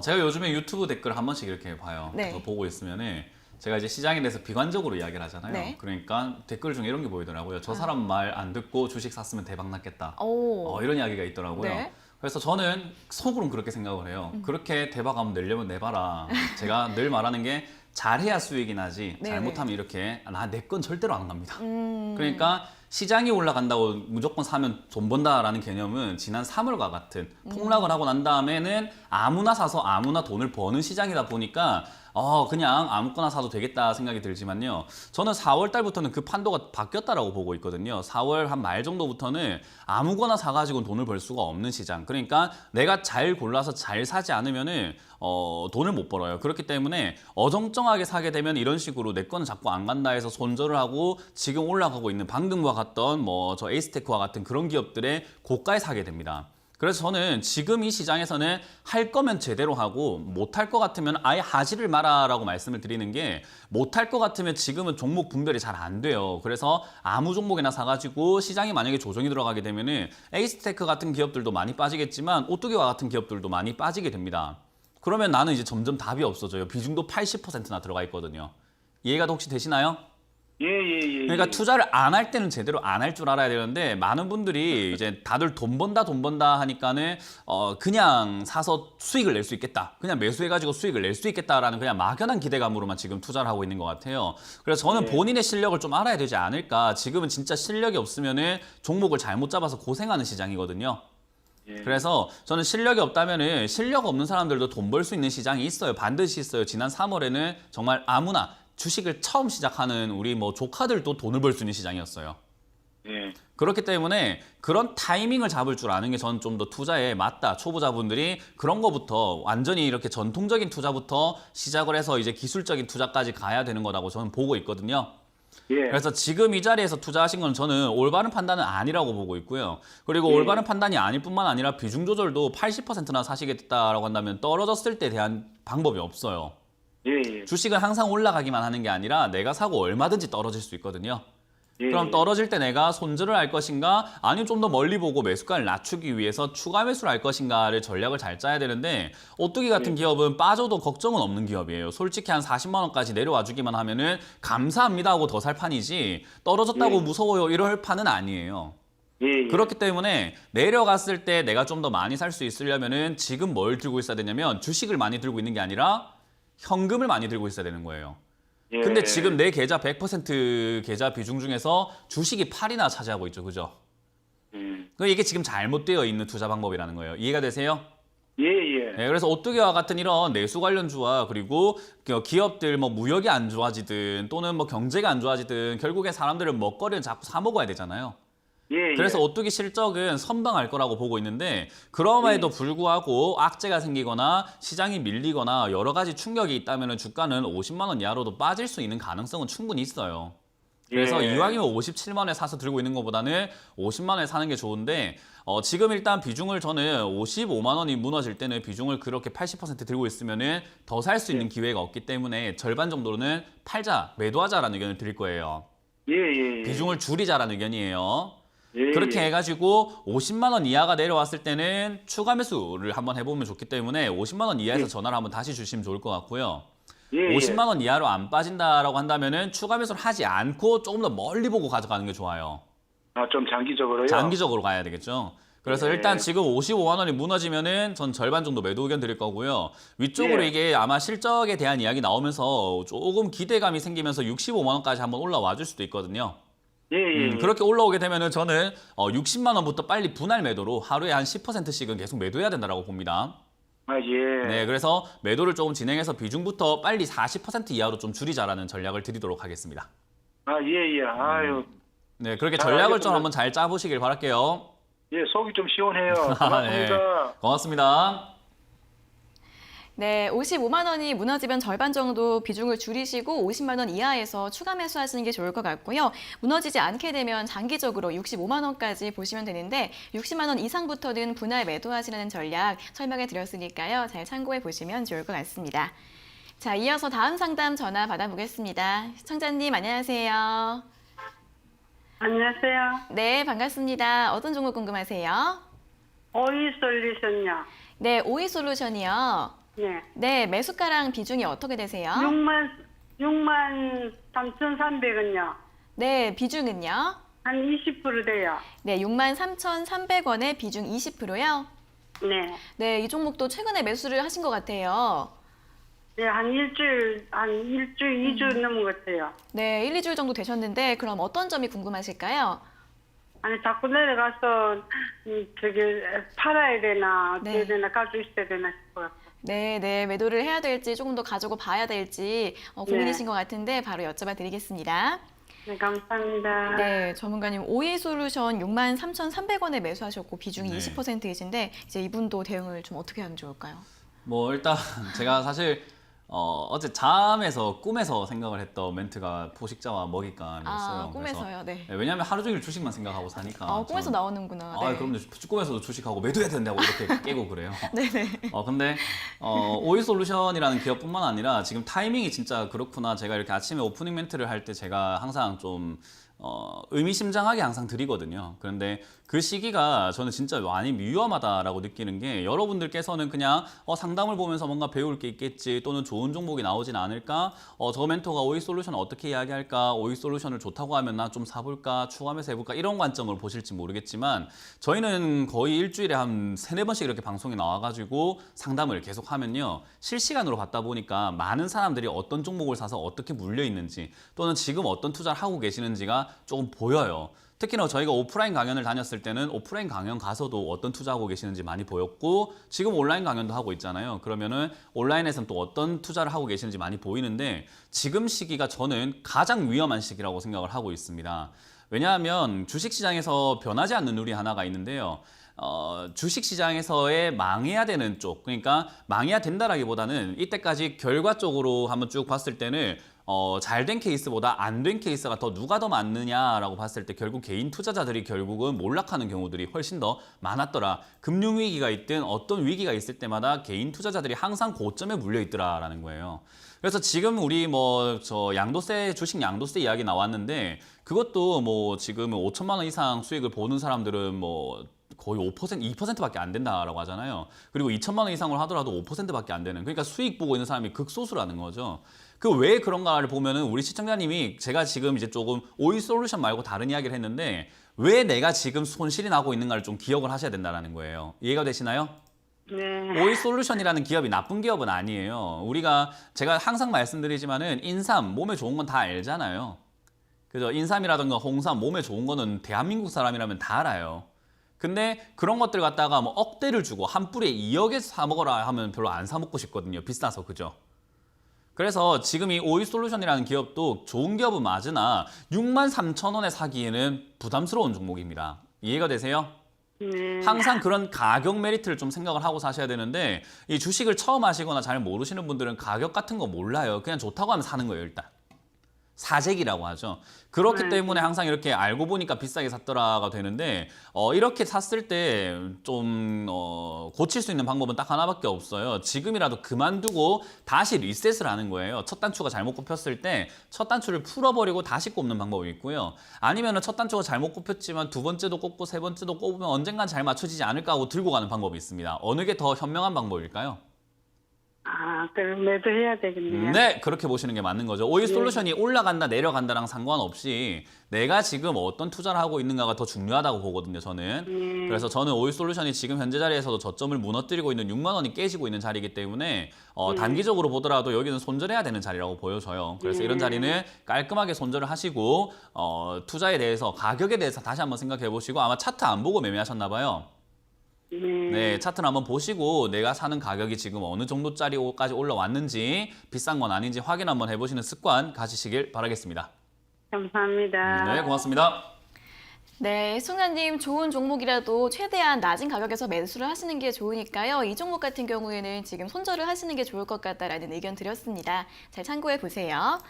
제가 요즘에 유튜브 댓글 한 번씩 이렇게 봐요. 네. 그래서 보고 있으면은 제가 이제 시장에 대해서 비관적으로 이야기를 하잖아요. 네. 그러니까 댓글 중에 이런 게 보이더라고요. 저 사람 말 안 듣고 주식 샀으면 대박 났겠다. 오. 이런 이야기가 있더라고요. 네. 그래서 저는 속으로는 그렇게 생각을 해요. 그렇게 대박 한번 내려면 내봐라. 제가 늘 말하는 게 잘해야 수익이 나지 네네. 잘못하면 이렇게 나 내 건 절대로 안 갑니다. 음. 그러니까 시장이 올라간다고 무조건 사면 돈 번다라는 개념은 지난 3월과 같은 폭락을 하고 난 다음에는 아무나 사서 아무나 돈을 버는 시장이다 보니까 그냥 아무거나 사도 되겠다 생각이 들지만요. 저는 4월 달부터는 그 판도가 바뀌었다라고 보고 있거든요. 4월 한 말 정도부터는 아무거나 사가지고 돈을 벌 수가 없는 시장. 그러니까 내가 잘 골라서 잘 사지 않으면은 돈을 못 벌어요. 그렇기 때문에 어정쩡하게 사게 되면 이런 식으로 내 거는 자꾸 안 간다 해서 손절을 하고 지금 올라가고 있는 방금과 같던 뭐 저 에이스테크와 같은 그런 기업들의 고가에 사게 됩니다. 그래서 저는 지금 이 시장에서는 할 거면 제대로 하고 못할 것 같으면 아예 하지를 마라라고 말씀을 드리는 게 못할 것 같으면 지금은 종목 분별이 잘 안 돼요. 그래서 아무 종목이나 사가지고 시장이 만약에 조정이 들어가게 되면은 에이스테크 같은 기업들도 많이 빠지겠지만 오뚜기와 같은 기업들도 많이 빠지게 됩니다. 그러면 나는 이제 점점 답이 없어져요. 비중도 80%나 들어가 있거든요. 이해가 혹시 되시나요? 예, 예, 예. 그러니까 예. 투자를 안 할 때는 제대로 안 할 줄 알아야 되는데 많은 분들이 이제 다들 돈 번다 하니까는 그냥 사서 수익을 낼 수 있겠다. 그냥 매수해가지고 수익을 낼 수 있겠다라는 그냥 막연한 기대감으로만 지금 투자를 하고 있는 것 같아요. 그래서 저는 네. 본인의 실력을 좀 알아야 되지 않을까. 지금은 진짜 실력이 없으면은 종목을 잘못 잡아서 고생하는 시장이거든요. 예. 그래서 저는 실력이 없다면은 실력 없는 사람들도 돈 벌 수 있는 시장이 있어요. 반드시 있어요. 지난 3월에는 정말 아무나 주식을 처음 시작하는 우리 뭐 조카들도 돈을 벌 수 있는 시장이었어요. 예. 그렇기 때문에 그런 타이밍을 잡을 줄 아는 게 저는 좀 더 투자에 맞다. 초보자분들이 그런 거부터 완전히 이렇게 전통적인 투자부터 시작을 해서 이제 기술적인 투자까지 가야 되는 거라고 저는 보고 있거든요. 예. 그래서 지금 이 자리에서 투자하신 건 저는 올바른 판단은 아니라고 보고 있고요. 그리고 올바른 판단이 아닐 뿐만 아니라 비중 조절도 80%나 사시겠다라고 한다면 떨어졌을 때 대한 방법이 없어요. 예, 예. 주식은 항상 올라가기만 하는 게 아니라 내가 사고 얼마든지 떨어질 수 있거든요. 예. 그럼 떨어질 때 내가 손절을 할 것인가 아니면 좀 더 멀리 보고 매수가를 낮추기 위해서 추가 매수를 할 것인가를 전략을 잘 짜야 되는데 오뚜기 같은 기업은 빠져도 걱정은 없는 기업이에요. 솔직히 한 40만 원까지 내려와 주기만 하면은 감사합니다 하고 더 살 판이지 떨어졌다고 무서워요 이럴 판은 아니에요. 예, 예. 그렇기 때문에 내려갔을 때 내가 좀 더 많이 살 수 있으려면은 지금 뭘 들고 있어야 되냐면 주식을 많이 들고 있는 게 아니라 현금을 많이 들고 있어야 되는 거예요. 예. 근데 지금 내 계좌 100% 계좌 비중 중에서 주식이 8이나 차지하고 있죠. 그죠? 이게 지금 잘못되어 있는 투자 방법이라는 거예요. 이해가 되세요? 예, 예. 네, 그래서 오뚜기와 같은 이런 내수 관련주와 그리고 기업들 뭐 무역이 안 좋아지든 또는 뭐 경제가 안 좋아지든 결국엔 사람들은 먹거리를 자꾸 사 먹어야 되잖아요. 예, 그래서 오뚜기 실적은 선방할 거라고 보고 있는데 그럼에도 불구하고 악재가 생기거나 시장이 밀리거나 여러 가지 충격이 있다면 주가는 50만 원 이하로도 빠질 수 있는 가능성은 충분히 있어요. 그래서 예. 이왕이면 57만 원에 사서 들고 있는 것보다는 50만 원에 사는 게 좋은데 지금 일단 비중을 저는 55만 원이 무너질 때는 비중을 그렇게 80% 들고 있으면은 더 살 수 있는 기회가 없기 때문에 절반 정도는 팔자, 매도하자라는 의견을 드릴 거예요. 예, 예. 비중을 줄이자라는 의견이에요. 예, 그렇게 예. 해가지고 50만 원 이하가 내려왔을 때는 추가 매수를 한번 해보면 좋기 때문에 50만 원 이하에서 전화를 한번 다시 주시면 좋을 것 같고요. 예, 50만 원 이하로 안 빠진다라고 한다면은 추가 매수를 하지 않고 조금 더 멀리 보고 가져가는 게 좋아요. 아, 좀 장기적으로요? 장기적으로 가야 되겠죠. 그래서 예. 일단 지금 55만 원이 무너지면은 전 절반 정도 매도 의견 드릴 거고요. 위쪽으로 예. 이게 아마 실적에 대한 이야기 나오면서 조금 기대감이 생기면서 65만 원까지 한번 올라와 줄 수도 있거든요. 예, 예. 그렇게 올라오게 되면은 저는 60만 원부터 빨리 분할 매도로 하루에 한 10%씩은 계속 매도해야 된다고 봅니다. 아, 예. 네, 그래서 매도를 조금 진행해서 비중부터 빨리 40% 이하로 좀 줄이자라는 전략을 드리도록 하겠습니다. 아, 예, 예. 아유. 네, 그렇게 잘 전략을 좀 알겠습니다. 한번 잘 짜보시길 바랄게요. 예, 속이 좀 시원해요. 네, 고맙습니다. 고맙습니다. 네, 55만 원이 무너지면 절반 정도 비중을 줄이시고 50만 원 이하에서 추가 매수하시는 게 좋을 것 같고요. 무너지지 않게 되면 장기적으로 65만 원까지 보시면 되는데 60만 원 이상부터는 분할 매도하시라는 전략 설명해 드렸으니까요. 잘 참고해 보시면 좋을 것 같습니다. 자, 이어서 다음 상담 전화 받아보겠습니다. 시청자님 안녕하세요. 안녕하세요. 네, 반갑습니다. 어떤 종목 궁금하세요? 오이솔루션요. 네, 오이솔루션이요. 네. 네, 매수가랑 비중이 어떻게 되세요? 6만 3,300원요. 네, 비중은요? 한 20% 돼요. 네, 63,300원에 비중 20%요? 네. 네, 이 종목도 최근에 매수를 하신 것 같아요. 네, 한 일주일, 2주 넘은 것 같아요. 네, 1, 2주일 정도 되셨는데 그럼 어떤 점이 궁금하실까요? 아니, 자꾸 내려가서, 팔아야 되나, 어떻게 네. 되나, 가지고 있어야 되나 싶어요. 네, 네, 매도를 해야 될지 조금 더 가지고 봐야 될지 고민이신 네. 것 같은데 바로 여쭤봐 드리겠습니다. 네, 감사합니다. 네, 전문가님 오이솔루션 63,300원에 매수하셨고 비중이 네. 20%이신데 이제 이분도 대응을 좀 어떻게 하면 좋을까요? 뭐 일단 제가 사실 어제 잠에서 꿈에서 생각을 했던 멘트가 포식자와 먹잇감이었어요. 아, 꿈에서요? 네. 그래서, 왜냐하면 하루 종일 주식만 생각하고 사니까. 꿈에서 저는- 나오는구나. 아, 네. 그럼요. 꿈에서도 주식하고 매도해야 된다고 이렇게 깨고 그래요. 네네. 근데 오이솔루션이라는 기업뿐만 아니라 지금 타이밍이 진짜 그렇구나. 제가 이렇게 아침에 오프닝 멘트를 할 때 제가 항상 좀 의미심장하게 항상 드리거든요. 그런데 그 시기가 저는 진짜 많이 위험하다라고 느끼는 게 여러분들께서는 그냥 상담을 보면서 뭔가 배울 게 있겠지 또는 좋은 종목이 나오진 않을까 저 멘토가 오이솔루션 어떻게 이야기할까 오이솔루션을 좋다고 하면 나 좀 사볼까 추가하면서 해볼까 이런 관점으로 보실지 모르겠지만 저희는 거의 일주일에 한 3-4번씩 이렇게 방송에 나와가지고 상담을 계속 하면요 실시간으로 받다 보니까 많은 사람들이 어떤 종목을 사서 어떻게 물려 있는지 또는 지금 어떤 투자를 하고 계시는지가 조금 보여요. 특히나 저희가 오프라인 강연을 다녔을 때는 오프라인 강연 가서도 어떤 투자하고 계시는지 많이 보였고 지금 온라인 강연도 하고 있잖아요. 그러면은 온라인에서는 또 어떤 투자를 하고 계시는지 많이 보이는데 지금 시기가 저는 가장 위험한 시기라고 생각을 하고 있습니다. 왜냐하면 주식시장에서 변하지 않는 룰이 하나가 있는데요. 주식시장에서의 망해야 되는 쪽, 그러니까 망해야 된다라기보다는 이때까지 결과적으로 한번 쭉 봤을 때는 잘 된 케이스보다 안 된 케이스가 누가 더 많느냐라고 봤을 때 결국 개인 투자자들이 결국은 몰락하는 경우들이 훨씬 더 많았더라. 금융위기가 있든 어떤 위기가 있을 때마다 개인 투자자들이 항상 고점에 물려 있더라라는 거예요. 그래서 지금 우리 양도세, 주식 양도세 이야기 나왔는데 그것도 지금 5천만 원 이상 수익을 보는 사람들은 거의 5%, 2%밖에 안 된다라고 하잖아요. 그리고 2천만 원 이상을 하더라도 5%밖에 안 되는. 그러니까 수익 보고 있는 사람이 극소수라는 거죠. 그 왜 그런가를 보면은 우리 시청자님이 제가 지금 이제 조금 오이솔루션 말고 다른 이야기를 했는데 왜 내가 지금 손실이 나고 있는가를 좀 기억을 하셔야 된다는 거예요. 이해가 되시나요? 네. 오이솔루션이라는 기업이 나쁜 기업은 아니에요. 제가 항상 말씀드리지만은 인삼 몸에 좋은 건 다 알잖아요. 그죠? 인삼이라든가 홍삼 몸에 좋은 거는 대한민국 사람이라면 다 알아요. 근데 그런 것들 갖다가 억대를 주고 한 뿌리에 2억에 사 먹어라 하면 별로 안 사 먹고 싶거든요. 비싸서 그죠? 그래서 지금 이 오이솔루션이라는 기업도 좋은 기업은 맞으나 63,000원에 사기에는 부담스러운 종목입니다. 이해가 되세요? 네. 항상 그런 가격 메리트를 좀 생각을 하고 사셔야 되는데 이 주식을 처음 하시거나 잘 모르시는 분들은 가격 같은 거 몰라요. 그냥 좋다고 하면 사는 거예요, 일단. 사재기라고 하죠. 그렇기 때문에 항상 이렇게 알고 보니까 비싸게 샀더라가 되는데 이렇게 샀을 때 좀 고칠 수 있는 방법은 딱 하나밖에 없어요. 지금이라도 그만두고 다시 리셋을 하는 거예요. 첫 단추가 잘못 꼽혔을 때 첫 단추를 풀어버리고 다시 꼽는 방법이 있고요. 아니면 첫 단추가 잘못 꼽혔지만 두 번째도 꼽고 세 번째도 꼽으면 언젠간 잘 맞춰지지 않을까 하고 들고 가는 방법이 있습니다. 어느 게 더 현명한 방법일까요? 그럼 매도해야 되겠네요. 네, 그렇게 보시는 게 맞는 거죠. 오이솔루션이 올라간다 내려간다랑 상관없이 내가 지금 어떤 투자를 하고 있는가가 더 중요하다고 보거든요, 저는. 그래서 저는 오이솔루션이 지금 현재 자리에서도 저점을 무너뜨리고 있는 6만 원이 깨지고 있는 자리이기 때문에 단기적으로 보더라도 여기는 손절해야 되는 자리라고 보여져요. 그래서 이런 자리는 깔끔하게 손절을 하시고 투자에 대해서 가격에 대해서 다시 한번 생각해 보시고 아마 차트 안 보고 매매하셨나 봐요. 네, 차트를 한번 보시고 내가 사는 가격이 지금 어느 정도짜리까지 올라왔는지 비싼 건 아닌지 확인 한번 해보시는 습관 가지시길 바라겠습니다. 감사합니다. 네, 고맙습니다. 네, 송아님 좋은 종목이라도 최대한 낮은 가격에서 매수를 하시는 게 좋으니까요. 이 종목 같은 경우에는 지금 손절을 하시는 게 좋을 것 같다라는 의견 드렸습니다. 잘 참고해 보세요.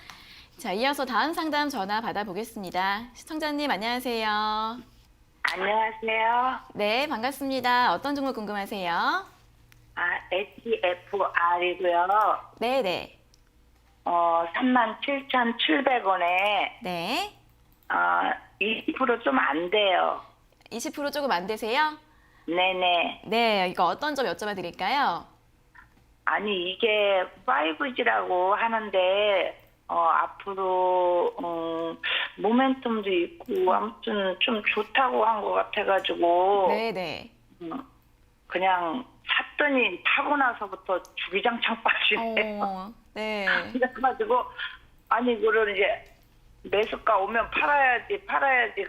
자, 이어서 다음 상담 전화 받아보겠습니다. 시청자님 안녕하세요. 안녕하세요. 네, 반갑습니다. 어떤 종목 궁금하세요? HFR이고요. 네네. 37,700원에 네. 20% 좀 안 돼요. 20% 조금 안 되세요? 네네. 네, 이거 어떤 점 여쭤봐 드릴까요? 아니 이게 5G라고 하는데 앞으로 모멘텀도 있고 아무튼 좀 좋다고 한 것 같아가지고 네네. 그냥 샀더니 타고 나서부터 주기장창 빠지네요. 네. 그래가지고 아니 이거를 이제 매수가 오면 팔아야지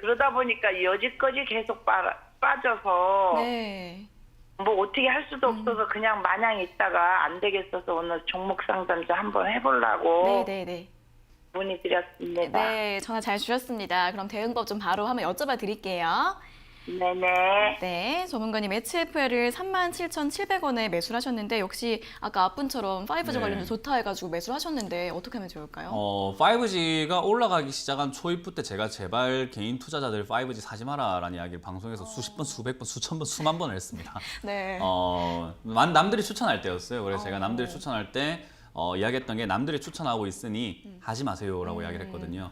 그러다 보니까 여지까지 계속 빠져서 네. 뭐 어떻게 할 수도 없어서 그냥 마냥 있다가 안 되겠어서 오늘 종목 상담 좀 한번 해보려고 네네네. 문의드렸습니다. 네, 전화 잘 주셨습니다. 그럼 대응법 좀 바로 한번 여쭤봐 드릴게요. 네네. 네, 전문가님 HFR을 37,700원에 매수를 하셨는데 역시 아까 앞분처럼 5G 네. 관련주 좋다 해가지고 매수를 하셨는데 어떻게 하면 좋을까요? 5G가 올라가기 시작한 초입부 때 제가 제발 개인 투자자들 5G 사지 마라라는 이야기를 방송에서 수십 번, 수백 번, 수천 번, 수만 번을 했습니다. 네. 남들이 추천할 때였어요. 그래서 제가 남들이 추천할 때 이야기했던 게 남들이 추천하고 있으니 하지 마세요라고 이야기를 했거든요.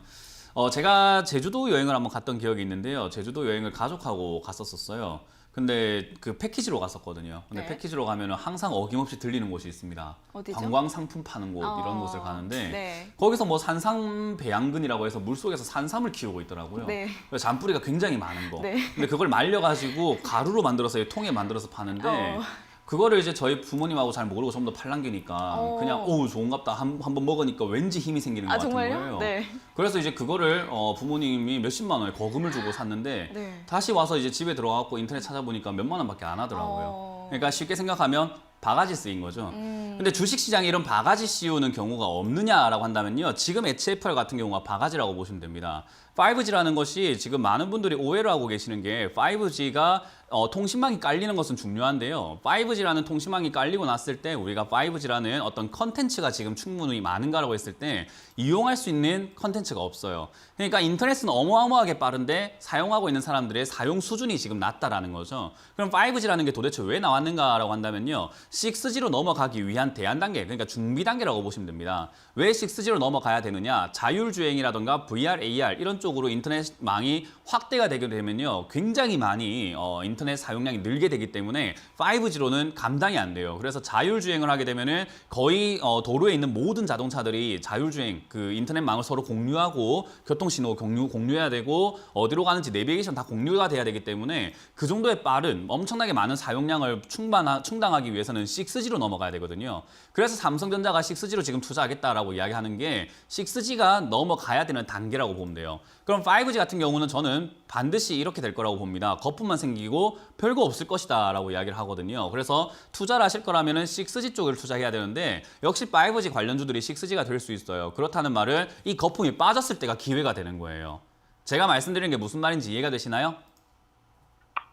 제가 제주도 여행을 한번 갔던 기억이 있는데요. 제주도 여행을 가족하고 갔었어요. 근데 그 패키지로 갔었거든요. 근데 네. 패키지로 가면 항상 어김없이 들리는 곳이 있습니다. 어디죠? 관광 상품 파는 곳 이런 곳을 가는데 네. 거기서 뭐 산삼 배양근이라고 해서 물속에서 산삼을 키우고 있더라고요. 네. 그래서 잔뿌리가 굉장히 많은 거. 네. 근데 그걸 말려가지고 가루로 만들어서 통에 만들어서 파는데 그거를 이제 저희 부모님하고 잘 모르고 전부 다 팔랑귀니까 그냥 좋은갑다 한번 먹으니까 왠지 힘이 생기는 것 같은 정말요? 거예요. 네. 그래서 이제 그거를 부모님이 몇십만 원에 거금을 주고 샀는데 네. 다시 와서 이제 집에 들어가고 인터넷 찾아보니까 몇만 원밖에 안 하더라고요. 그러니까 쉽게 생각하면 바가지 쓰인 거죠. 근데 주식시장에 이런 바가지 씌우는 경우가 없느냐라고 한다면요. 지금 HFR 같은 경우가 바가지라고 보시면 됩니다. 5G라는 것이 지금 많은 분들이 오해를 하고 계시는 게 5G가 통신망이 깔리는 것은 중요한데요. 5G라는 통신망이 깔리고 났을 때 우리가 5G라는 어떤 컨텐츠가 지금 충분히 많은가라고 했을 때 이용할 수 있는 컨텐츠가 없어요. 그러니까 인터넷은 어마어마하게 빠른데 사용하고 있는 사람들의 사용 수준이 지금 낮다라는 거죠. 그럼 5G라는 게 도대체 왜 나왔는가라고 한다면요. 6G로 넘어가기 위한 대안 단계, 그러니까 준비 단계라고 보시면 됩니다. 왜 6G로 넘어가야 되느냐? 자율주행이라던가 VR, AR 이런 쪽으로 인터넷망이 확대가 되게 되면요. 굉장히 많이 인터넷 사용량이 늘게 되기 때문에 5G로는 감당이 안 돼요. 그래서 자율주행을 하게 되면은 거의 도로에 있는 모든 자동차들이 자율주행, 그 인터넷망을 서로 공유하고 교통신호 공유해야 되고 어디로 가는지 내비게이션 다 공유가 돼야 되기 때문에 그 정도의 빠른 엄청나게 많은 사용량을 충당하기 위해서는 6G로 넘어가야 되거든요. 그래서 삼성전자가 6G로 지금 투자하겠다라고 이야기하는 게 6G가 넘어가야 되는 단계라고 보면 돼요. 그럼 5G 같은 경우는 저는 반드시 이렇게 될 거라고 봅니다. 거품만 생기고 별거 없을 것이다 라고 이야기를 하거든요. 그래서 투자를 하실 거라면 6G 쪽을 투자해야 되는데 역시 5G 관련주들이 6G가 될 수 있어요. 그렇다는 말은 이 거품이 빠졌을 때가 기회가 되는 거예요. 제가 말씀드리는 게 무슨 말인지 이해가 되시나요?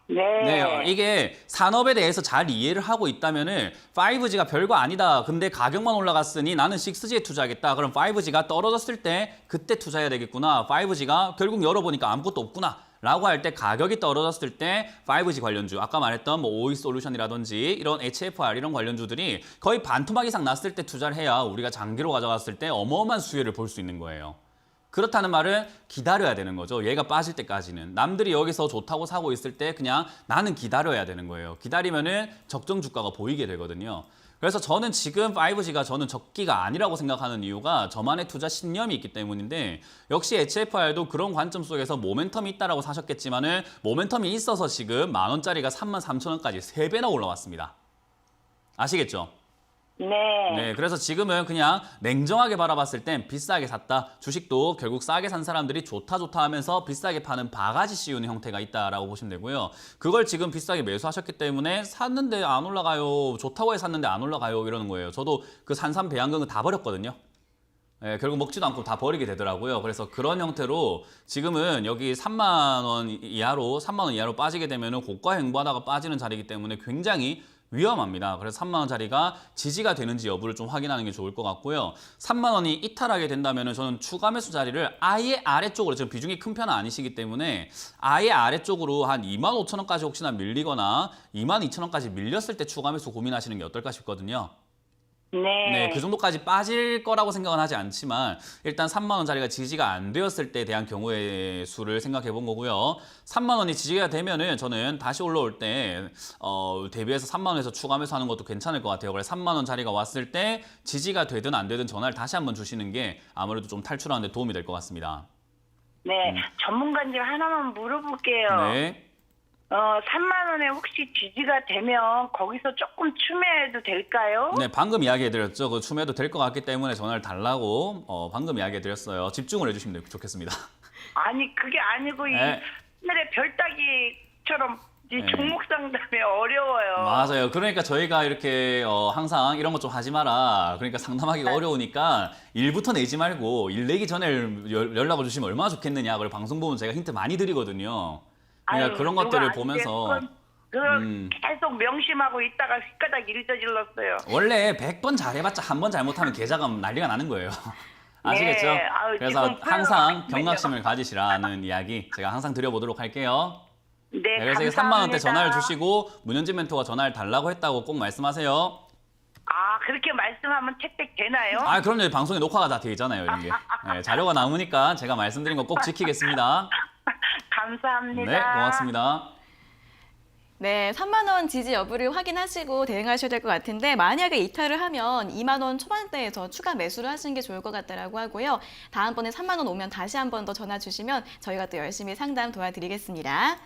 네, 이게 산업에 대해서 잘 이해를 하고 있다면은 5G가 별거 아니다. 근데 가격만 올라갔으니 나는 6G에 투자하겠다. 그럼 5G가 떨어졌을 때 그때 투자해야 되겠구나. 5G가 결국 열어보니까 아무것도 없구나. 라고 할 때 가격이 떨어졌을 때 5G 관련주, 아까 말했던 뭐 OE솔루션이라든지 이런 HFR 이런 관련주들이 거의 반토막 이상 났을 때 투자를 해야 우리가 장기로 가져갔을 때 어마어마한 수혜를 볼 수 있는 거예요. 그렇다는 말은 기다려야 되는 거죠. 얘가 빠질 때까지는. 남들이 여기서 좋다고 사고 있을 때 그냥 나는 기다려야 되는 거예요. 기다리면은 적정 주가가 보이게 되거든요. 그래서 저는 지금 5G가 저는 적기가 아니라고 생각하는 이유가 저만의 투자 신념이 있기 때문인데 역시 HFR도 그런 관점 속에서 모멘텀이 있다라고 사셨겠지만은 모멘텀이 있어서 지금 10,000원짜리가 33,000원까지 3배나 올라왔습니다. 아시겠죠? 네, 그래서 지금은 그냥 냉정하게 바라봤을 땐 비싸게 샀다. 주식도 결국 싸게 산 사람들이 좋다 하면서 비싸게 파는 바가지 씌우는 형태가 있다라고 보시면 되고요. 그걸 지금 비싸게 매수하셨기 때문에 샀는데 안 올라가요. 좋다고 해 샀는데 안 올라가요. 이러는 거예요. 저도 그 산삼 배양금은 다 버렸거든요. 예, 결국 먹지도 않고 다 버리게 되더라고요. 그래서 그런 형태로 지금은 여기 3만 원 이하로 빠지게 되면은 고가 횡보하다가 빠지는 자리이기 때문에 굉장히 위험합니다. 그래서 3만 원짜리가 지지가 되는지 여부를 좀 확인하는 게 좋을 것 같고요. 3만 원이 이탈하게 된다면 저는 추가 매수 자리를 아예 아래쪽으로, 지금 비중이 큰 편은 아니시기 때문에 아예 아래쪽으로 한 2만 5천 원까지 혹시나 밀리거나 2만 2천 원까지 밀렸을 때 추가 매수 고민하시는 게 어떨까 싶거든요. 네, 그 정도까지 빠질 거라고 생각은 하지 않지만 일단 3만 원짜리가 지지가 안 되었을 때에 대한 경우의 수를 생각해 본 거고요. 3만 원이 지지가 되면은 저는 다시 올라올 때 대비해서 3만 원에서 추가 매수하는 것도 괜찮을 것 같아요. 그래서 3만 원짜리가 왔을 때 지지가 되든 안 되든 전화를 다시 한번 주시는 게 아무래도 좀 탈출하는 데 도움이 될 것 같습니다. 네, 전문가님 하나만 물어볼게요. 네. 3만 원에 혹시 지지가 되면 거기서 조금 추매해도 될까요? 네, 방금 이야기해드렸죠. 그 추매도 될 것 같기 때문에 전화를 달라고 방금 이야기해드렸어요. 집중을 해주시면 좋겠습니다. 아니 그게 아니고 이 네. 하늘의 별따기처럼 이 네. 종목 상담이 어려워요. 맞아요. 그러니까 저희가 이렇게 항상 이런 거 좀 하지 마라. 그러니까 상담하기가 어려우니까 일부터 내지 말고 일 내기 전에 연락을 주시면 얼마나 좋겠느냐. 그리고 방송 보면 제가 힌트 많이 드리거든요. 그러니까 아유, 그런 누가 것들을 안 보면서 그걸 계속 명심하고 있다가 휘가닥 일저질렀어요. 원래 100번 잘해봤자 한 번 잘못하면 계좌가 난리가 나는 거예요. 아시겠죠? 네. 아유, 그래서 지금 항상 풀어가거든요. 경각심을 가지시라는 이야기 제가 항상 드려보도록 할게요. 네, 그래서 감사합니다. 3만 원대 전화를 주시고 문현진 멘토가 전화를 달라고 했다고 꼭 말씀하세요. 아 그렇게 말씀하면 채택 되나요? 아, 그럼요. 방송에 녹화가 다 돼 있잖아요, 이게. 네, 자료가 남으니까 제가 말씀드린 거 꼭 지키겠습니다. 감사합니다. 네, 고맙습니다. 네, 3만 원 지지 여부를 확인하시고 대응하셔야 될 것 같은데 만약에 이탈을 하면 2만 원 초반대에서 추가 매수를 하시는 게 좋을 것 같다라고 하고요. 다음번에 3만 원 오면 다시 한 번 더 전화 주시면 저희가 또 열심히 상담 도와드리겠습니다.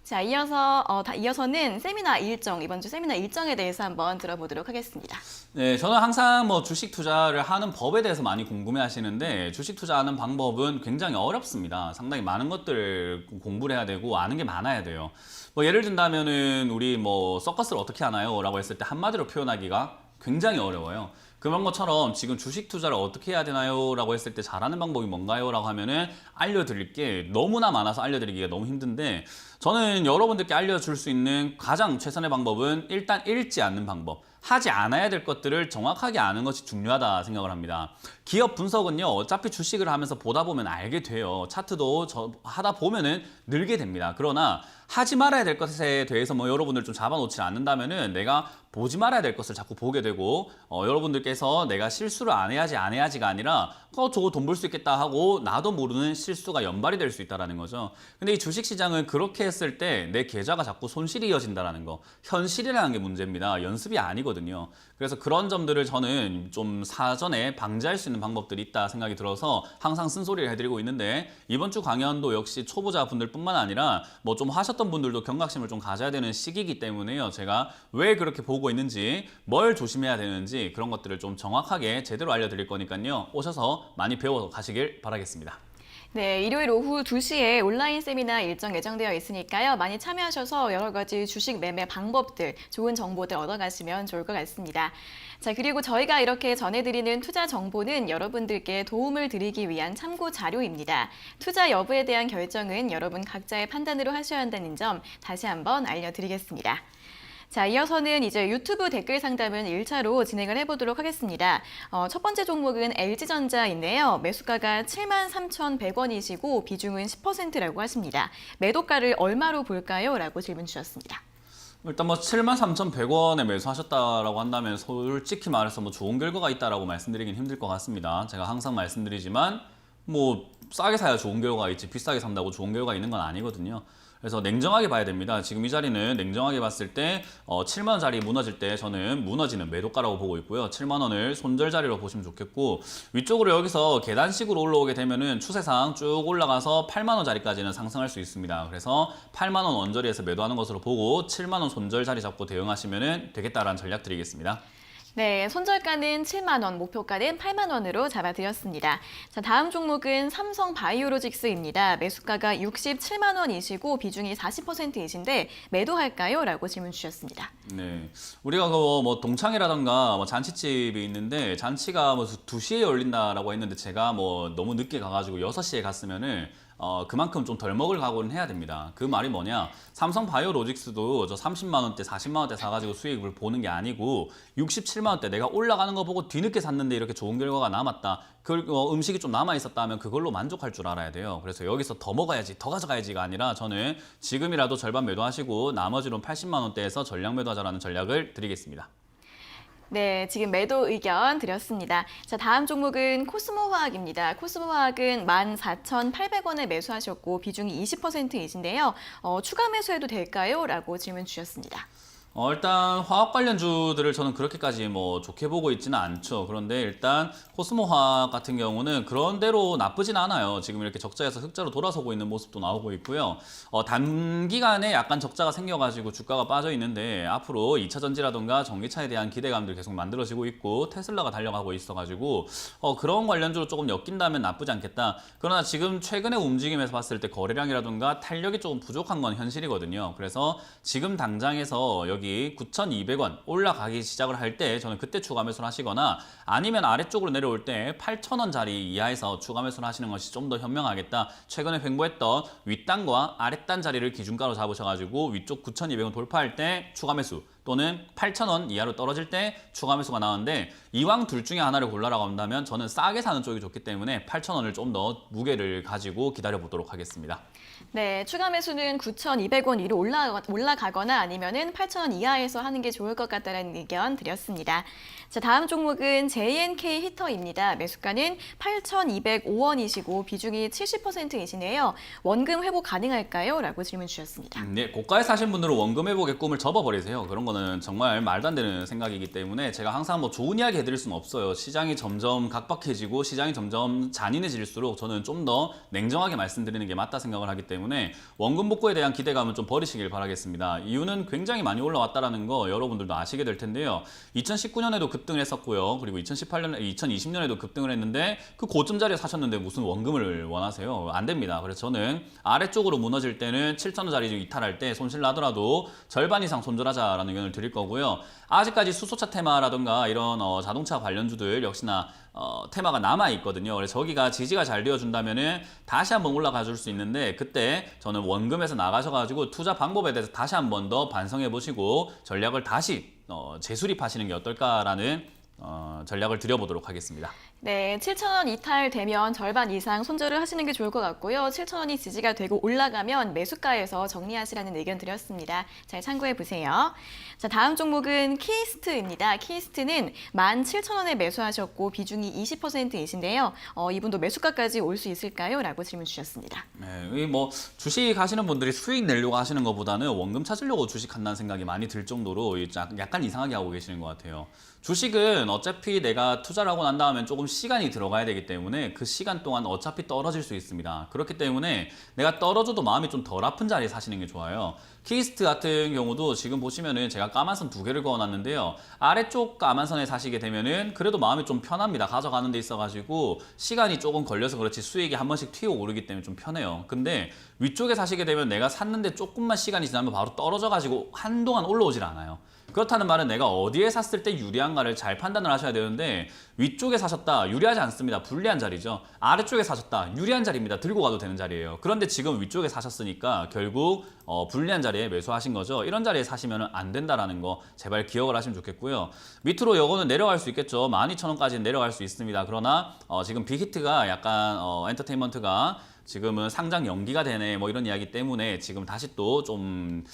자, 이어서는 세미나 일정, 이번 주 세미나 일정에 대해서 한번 들어보도록 하겠습니다. 네, 저는 항상 뭐 주식 투자를 하는 법에 대해서 많이 궁금해 하시는데 주식 투자하는 방법은 굉장히 어렵습니다. 상당히 많은 것들을 공부를 해야 되고 아는 게 많아야 돼요. 뭐 예를 든다면은 우리 뭐 서커스를 어떻게 하나요? 라고 했을 때 한마디로 표현하기가 굉장히 어려워요. 그런 것처럼 지금 주식 투자를 어떻게 해야 되나요? 라고 했을 때 잘하는 방법이 뭔가요? 라고 하면은 알려드릴 게 너무나 많아서 알려드리기가 너무 힘든데 저는 여러분들께 알려줄 수 있는 가장 최선의 방법은 일단 읽지 않는 방법. 하지 않아야 될 것들을 정확하게 아는 것이 중요하다 생각을 합니다. 기업 분석은요, 어차피 주식을 하면서 보다 보면 알게 돼요. 차트도 하다 보면은 늘게 됩니다. 그러나 하지 말아야 될 것에 대해서 뭐 여러분들 좀 잡아놓지 않는다면은 내가 보지 말아야 될 것을 자꾸 보게 되고 여러분들께서 내가 실수를 안 해야지가 아니라 저거 돈 벌 수 있겠다 하고 나도 모르는 실수가 연발이 될 수 있다는 거죠. 근데 이 주식시장은 그렇게 했을 때 내 계좌가 자꾸 손실이 이어진다는 거, 현실이라는 게 문제입니다. 연습이 아니거든요. 그래서 그런 점들을 저는 좀 사전에 방지할 수 있는 방법들이 있다 생각이 들어서 항상 쓴소리를 해드리고 있는데 이번 주 강연도 역시 초보자분들 뿐만 아니라 뭐 좀 하셨던 분들도 경각심을 좀 가져야 되는 시기이기 때문에요. 제가 왜 그렇게 보고 있는지, 뭘 조심해야 되는지 그런 것들을 좀 정확하게 제대로 알려드릴 거니까요. 오셔서 많이 배워 가시길 바라겠습니다. 네, 일요일 오후 2시에 온라인 세미나 일정 예정되어 있으니까요. 많이 참여하셔서 여러 가지 주식 매매 방법들, 좋은 정보들 얻어가시면 좋을 것 같습니다. 자, 그리고 저희가 이렇게 전해드리는 투자 정보는 여러분들께 도움을 드리기 위한 참고 자료입니다. 투자 여부에 대한 결정은 여러분 각자의 판단으로 하셔야 한다는 점 다시 한번 알려드리겠습니다. 자, 이어서는 이제 유튜브 댓글 상담은 1차로 진행을 해보도록 하겠습니다. 첫 번째 종목은 LG전자인데요. 매수가가 73,100원이시고 비중은 10%라고 하십니다. 매도가를 얼마로 볼까요? 라고 질문 주셨습니다. 일단 뭐 73,100원에 매수하셨다라고 한다면 솔직히 말해서 뭐 좋은 결과가 있다라고 말씀드리긴 힘들 것 같습니다. 제가 항상 말씀드리지만 뭐 싸게 사야 좋은 결과가 있지 비싸게 산다고 좋은 결과가 있는 건 아니거든요. 그래서 냉정하게 봐야 됩니다. 지금 이 자리는 냉정하게 봤을 때 7만 원짜리 무너질 때 저는 무너지는 매도가라고 보고 있고요. 7만 원을 손절 자리로 보시면 좋겠고 위쪽으로 여기서 계단식으로 올라오게 되면은 추세상 쭉 올라가서 8만 원짜리까지는 상승할 수 있습니다. 그래서 8만 원 원저리에서 매도하는 것으로 보고 7만 원 손절 자리 잡고 대응하시면 되겠다라는 전략 드리겠습니다. 네, 손절가는 7만 원, 목표가는 8만 원으로 잡아드렸습니다. 자, 다음 종목은 삼성 바이오로직스입니다. 매수가가 67만 원이시고 비중이 40%이신데 매도할까요? 라고 질문 주셨습니다. 네, 우리가 뭐 동창회라던가 뭐 잔치집이 있는데 잔치가 뭐 2시에 열린다라고 했는데 제가 뭐 너무 늦게 가가지고 6시에 갔으면은 그만큼 좀 덜 먹을 각오는 해야 됩니다. 그 말이 뭐냐? 삼성 바이오로직스도 저 30만 원대, 40만 원대 사가지고 수익을 보는 게 아니고 67만 원대 내가 올라가는 거 보고 뒤늦게 샀는데 이렇게 좋은 결과가 남았다. 음식이 좀 남아 있었다 하면 그걸로 만족할 줄 알아야 돼요. 그래서 여기서 더 먹어야지, 더 가져가야지가 아니라 저는 지금이라도 절반 매도하시고 나머지로는 80만 원대에서 전량 매도하자라는 전략을 드리겠습니다. 네, 지금 매도 의견 드렸습니다. 자, 다음 종목은 코스모화학입니다. 코스모화학은 14,800원에 매수하셨고 비중이 20%이신데요. 추가 매수해도 될까요? 라고 질문 주셨습니다. 일단 화학 관련주들을 저는 그렇게까지 뭐 좋게 보고 있지는 않죠. 그런데 일단 코스모화학 같은 경우는 그런 대로 나쁘진 않아요. 지금 이렇게 적자에서 흑자로 돌아서고 있는 모습도 나오고 있고요. 단기간에 약간 적자가 생겨가지고 주가가 빠져 있는데 앞으로 2차 전지라든가 전기차에 대한 기대감들 계속 만들어지고 있고 테슬라가 달려가고 있어가지고 그런 관련주로 조금 엮인다면 나쁘지 않겠다. 그러나 지금 최근의 움직임에서 봤을 때 거래량이라든가 탄력이 조금 부족한 건 현실이거든요. 그래서 지금 당장에서 여기 9,200원 올라가기 시작을 할 때 저는 그때 추가 매수를 하시거나 아니면 아래쪽으로 내려올 때 8,000원짜리 이하에서 추가 매수를 하시는 것이 좀 더 현명하겠다. 최근에 횡보했던 윗단과 아랫단 자리를 기준가로 잡으셔가지고 위쪽 9,200원 돌파할 때 추가 매수 또는 8,000원 이하로 떨어질 때 추가 매수가 나오는데 이왕 둘 중에 하나를 골라라고 한다면 저는 싸게 사는 쪽이 좋기 때문에 8,000원을 좀 더 무게를 가지고 기다려 보도록 하겠습니다. 네, 추가 매수는 9,200원 위로 올라가거나 아니면은 8,000원 이하에서 하는 게 좋을 것 같다는 의견 드렸습니다. 자, 다음 종목은 JNK 히터입니다. 매수가는 8,205원이시고 비중이 70%이시네요. 원금 회복 가능할까요? 라고 질문 주셨습니다. 네, 고가에 사신 분들은 원금 회복의 꿈을 접어버리세요. 그런 거는 정말 말도 안 되는 생각이기 때문에 제가 항상 뭐 좋은 이야기 해드릴 수는 없어요. 시장이 점점 각박해지고 시장이 점점 잔인해질수록 저는 좀 더 냉정하게 말씀드리는 게 맞다 생각을 하기 때문에 원금 복구에 대한 기대감은 좀 버리시길 바라겠습니다. 이유는 굉장히 많이 올라왔다라는 거 여러분들도 아시게 될 텐데요. 2019년에도 급등을 했었고요. 그리고 2020년에도 급등을 했는데 그 고점 자리에 사셨는데 무슨 원금을 원하세요? 안 됩니다. 그래서 저는 아래쪽으로 무너질 때는 7,000원짜리 이탈할 때 손실 나더라도 절반 이상 손절하자라는 의견을 드릴 거고요. 아직까지 수소차 테마라든가 이런 자동차 관련주들 역시나 테마가 남아 있거든요. 그래서 저기가 지지가 잘 되어준다면은 다시 한번 올라가 줄 수 있는데 그때 저는 원금에서 나가셔가지고 투자 방법에 대해서 다시 한번 더 반성해 보시고 전략을 다시 재수립하시는 게 어떨까라는 전략을 드려보도록 하겠습니다. 네, 7,000원 이탈되면 절반 이상 손절을 하시는 게 좋을 것 같고요. 7,000원이 지지가 되고 올라가면 매수가에서 정리하시라는 의견 드렸습니다. 잘 참고해 보세요. 자, 다음 종목은 키스트입니다. 키스트는 17,000원에 매수하셨고 비중이 20%이신데요. 이분도 매수가까지 올 수 있을까요? 라고 질문 주셨습니다. 네, 뭐 주식 하시는 분들이 수익 내려고 하시는 것보다는 원금 찾으려고 주식한다는 생각이 많이 들 정도로 약간 이상하게 하고 계시는 것 같아요. 주식은 어차피 내가 투자를 하고 난 다음엔 조금 시간이 들어가야 되기 때문에 그 시간 동안 어차피 떨어질 수 있습니다. 그렇기 때문에 내가 떨어져도 마음이 좀 덜 아픈 자리에 사시는 게 좋아요. 키스트 같은 경우도 지금 보시면은 제가 까만선 2개를 그어놨는데요. 아래쪽 까만선에 사시게 되면은 그래도 마음이 좀 편합니다. 가져가는 데 있어가지고 시간이 조금 걸려서 그렇지 수익이 한 번씩 튀어 오르기 때문에 좀 편해요. 근데 위쪽에 사시게 되면 내가 샀는데 조금만 시간이 지나면 바로 떨어져가지고 한동안 올라오질 않아요. 그렇다는 말은 내가 어디에 샀을 때 유리한가를 잘 판단을 하셔야 되는데 위쪽에 사셨다 유리하지 않습니다. 불리한 자리죠. 아래쪽에 사셨다 유리한 자리입니다. 들고 가도 되는 자리예요. 그런데 지금 위쪽에 사셨으니까 결국 불리한 자리에 매수하신 거죠. 이런 자리에 사시면 안 된다라는 거 제발 기억을 하시면 좋겠고요. 밑으로 요거는 내려갈 수 있겠죠. 12,000원까지는 내려갈 수 있습니다. 그러나 지금 빅히트가 약간 엔터테인먼트가 지금은 상장 연기가 되네 뭐 이런 이야기 때문에 지금 다시 또 좀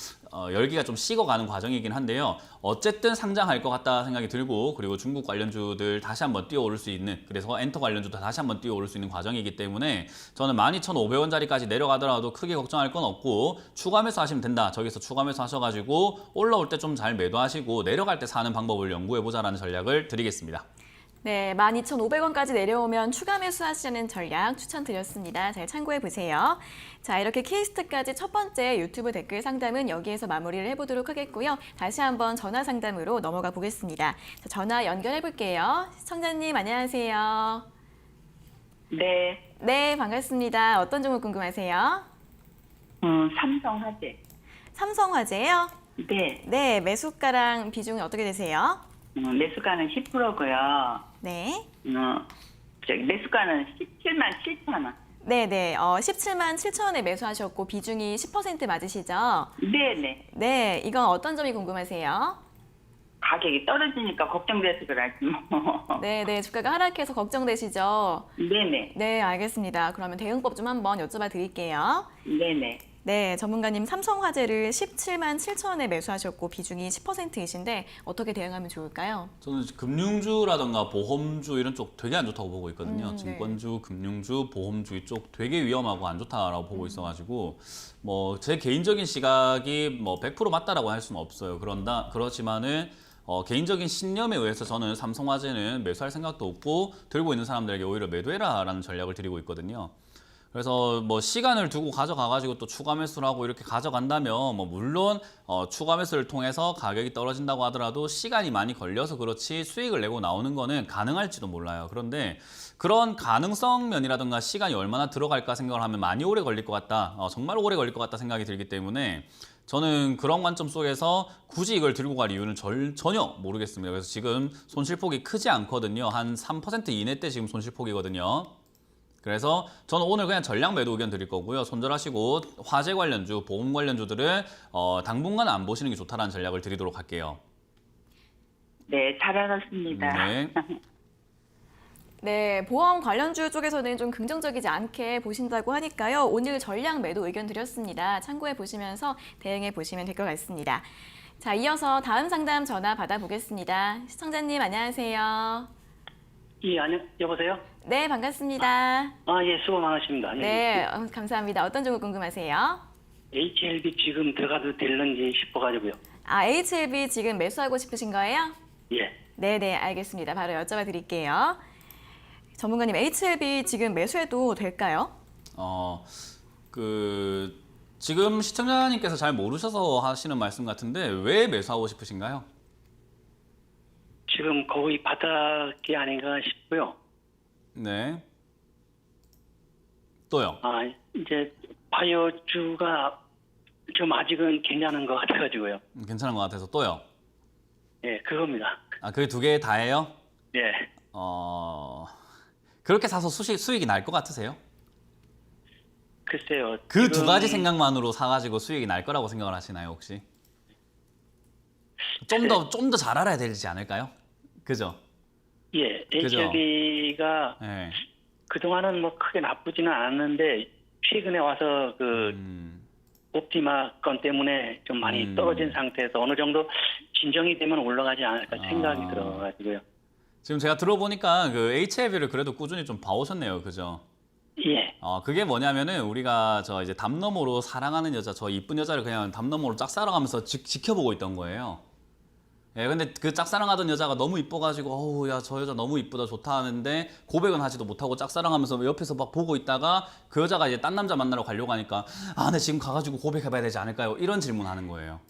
열기가 좀 식어가는 과정이긴 한데요. 어쨌든 상장할 것 같다 생각이 들고 그리고 중국 관련주들 다시 한번 뛰어오를 수 있는 그래서 엔터 관련주도 다시 한번 뛰어오를 수 있는 과정이기 때문에 저는 12,500원짜리까지 내려가더라도 크게 걱정할 건 없고 추가 매수 하시면 된다. 저기서 추가 매수 하셔가지고 올라올 때 좀 잘 매도하시고 내려갈 때 사는 방법을 연구해보자라는 전략을 드리겠습니다. 네, 12,500원까지 내려오면 추가 매수하시는 전략 추천드렸습니다. 잘 참고해 보세요. 자, 이렇게 키스트까지 첫 번째 유튜브 댓글 상담은 여기에서 마무리를 해보도록 하겠고요. 다시 한번 전화 상담으로 넘어가 보겠습니다. 자, 전화 연결해 볼게요. 시청자님 안녕하세요. 네, 네, 반갑습니다. 어떤 종목 궁금하세요? 삼성화재. 삼성화재요? 네, 네, 매수가랑 비중이 어떻게 되세요? 매수가는 10%고요. 네. 매수가는 17만 7천 원. 네네, 17만 7천 원에 매수하셨고 비중이 10% 맞으시죠? 네네. 네, 이건 어떤 점이 궁금하세요? 가격이 떨어지니까 걱정돼서 그러지 뭐. 네네, 주가가 하락해서 걱정되시죠? 네네. 네, 알겠습니다. 그러면 대응법 좀 한번 여쭤봐 드릴게요. 네네. 네, 전문가님 삼성화재를 17만 7천 원에 매수하셨고 비중이 10%이신데 어떻게 대응하면 좋을까요? 저는 금융주라든가 보험주 이런 쪽 되게 안 좋다고 보고 있거든요. 네. 증권주, 금융주, 보험주 이쪽 되게 위험하고 안 좋다라고 보고 있어가지고 뭐 제 개인적인 시각이 뭐 100% 맞다라고 할 수는 없어요. 그렇지만은 개인적인 신념에 의해서 저는 삼성화재는 매수할 생각도 없고 들고 있는 사람들에게 오히려 매도해라라는 전략을 드리고 있거든요. 그래서 뭐 시간을 두고 가져가가지고 또 추가 매수를 하고 이렇게 가져간다면 뭐 물론 추가 매수를 통해서 가격이 떨어진다고 하더라도 시간이 많이 걸려서 그렇지 수익을 내고 나오는 거는 가능할지도 몰라요. 그런데 그런 가능성 면이라든가 시간이 얼마나 들어갈까 생각을 하면 많이 오래 걸릴 것 같다. 정말 오래 걸릴 것 같다 생각이 들기 때문에 저는 그런 관점 속에서 굳이 이걸 들고 갈 이유는 전혀 모르겠습니다. 그래서 지금 손실폭이 크지 않거든요. 한 3% 이내대 지금 손실폭이거든요. 그래서 저는 오늘 그냥 전량 매도 의견 드릴 거고요. 손절하시고 화재 관련주, 보험 관련주들은 당분간 안 보시는 게 좋다라는 전략을 드리도록 할게요. 네, 잘 알았습니다. 네. 네, 보험 관련주 쪽에서는 좀 긍정적이지 않게 보신다고 하니까요. 오늘 전량 매도 의견 드렸습니다. 참고해 보시면서 대응해 보시면 될 것 같습니다. 자, 이어서 다음 상담 전화 받아보겠습니다. 시청자님 안녕하세요. 예, 여보세요? 네, 반갑습니다. 예, 수고 많으십니다. 네, 감사합니다. 어떤 종목 궁금하세요? HLB 지금 들어가도 될는지 싶어가지고요. 아, HLB 지금 매수하고 싶으신 거예요? 예. 네네, 알겠습니다. 바로 여쭤봐 드릴게요. 전문가님, HLB 지금 매수해도 될까요? 지금 시청자님께서 잘 모르셔서 하시는 말씀 같은데 왜 매수하고 싶으신가요? 지금 거의 바닥이 아닌가 싶고요. 네. 또요? 이제 바이오주가 좀 아직은 괜찮은 것 같아가지고요. 괜찮은 것 같아서 또요? 예, 그겁니다. 그 두 개 다예요? 예. 그렇게 사서 수익이 날 것 같으세요? 글쎄요. 그 두 지금 가지 생각만으로 사가지고 수익이 날 거라고 생각을 하시나요, 혹시? 좀 더 잘 알아야 되지 않을까요? 그죠? 예, 그죠? HLB가 네. 그동안은 뭐 크게 나쁘지는 않았는데 최근에 와서 옵티마 건 때문에 좀 많이 떨어진 상태에서 어느 정도 진정이 되면 올라가지 않을까 생각이 들어가지고요. 지금 제가 들어보니까 그 HLB를 그래도 꾸준히 좀 봐오셨네요, 그죠? 예. 그게 뭐냐면은 우리가 이제 담너머로 사랑하는 여자, 저 이쁜 여자를 그냥 담너머로 짝사랑하면서 지켜보고 있던 거예요. 예, 근데 그 짝사랑하던 여자가 너무 이뻐가지고, 어우, 야, 저 여자 너무 이쁘다, 좋다 하는데, 고백은 하지도 못하고 짝사랑하면서 옆에서 막 보고 있다가, 그 여자가 이제 딴 남자 만나러 가려고 하니까, 네, 지금 가가지고 고백해봐야 되지 않을까요? 이런 질문 하는 거예요.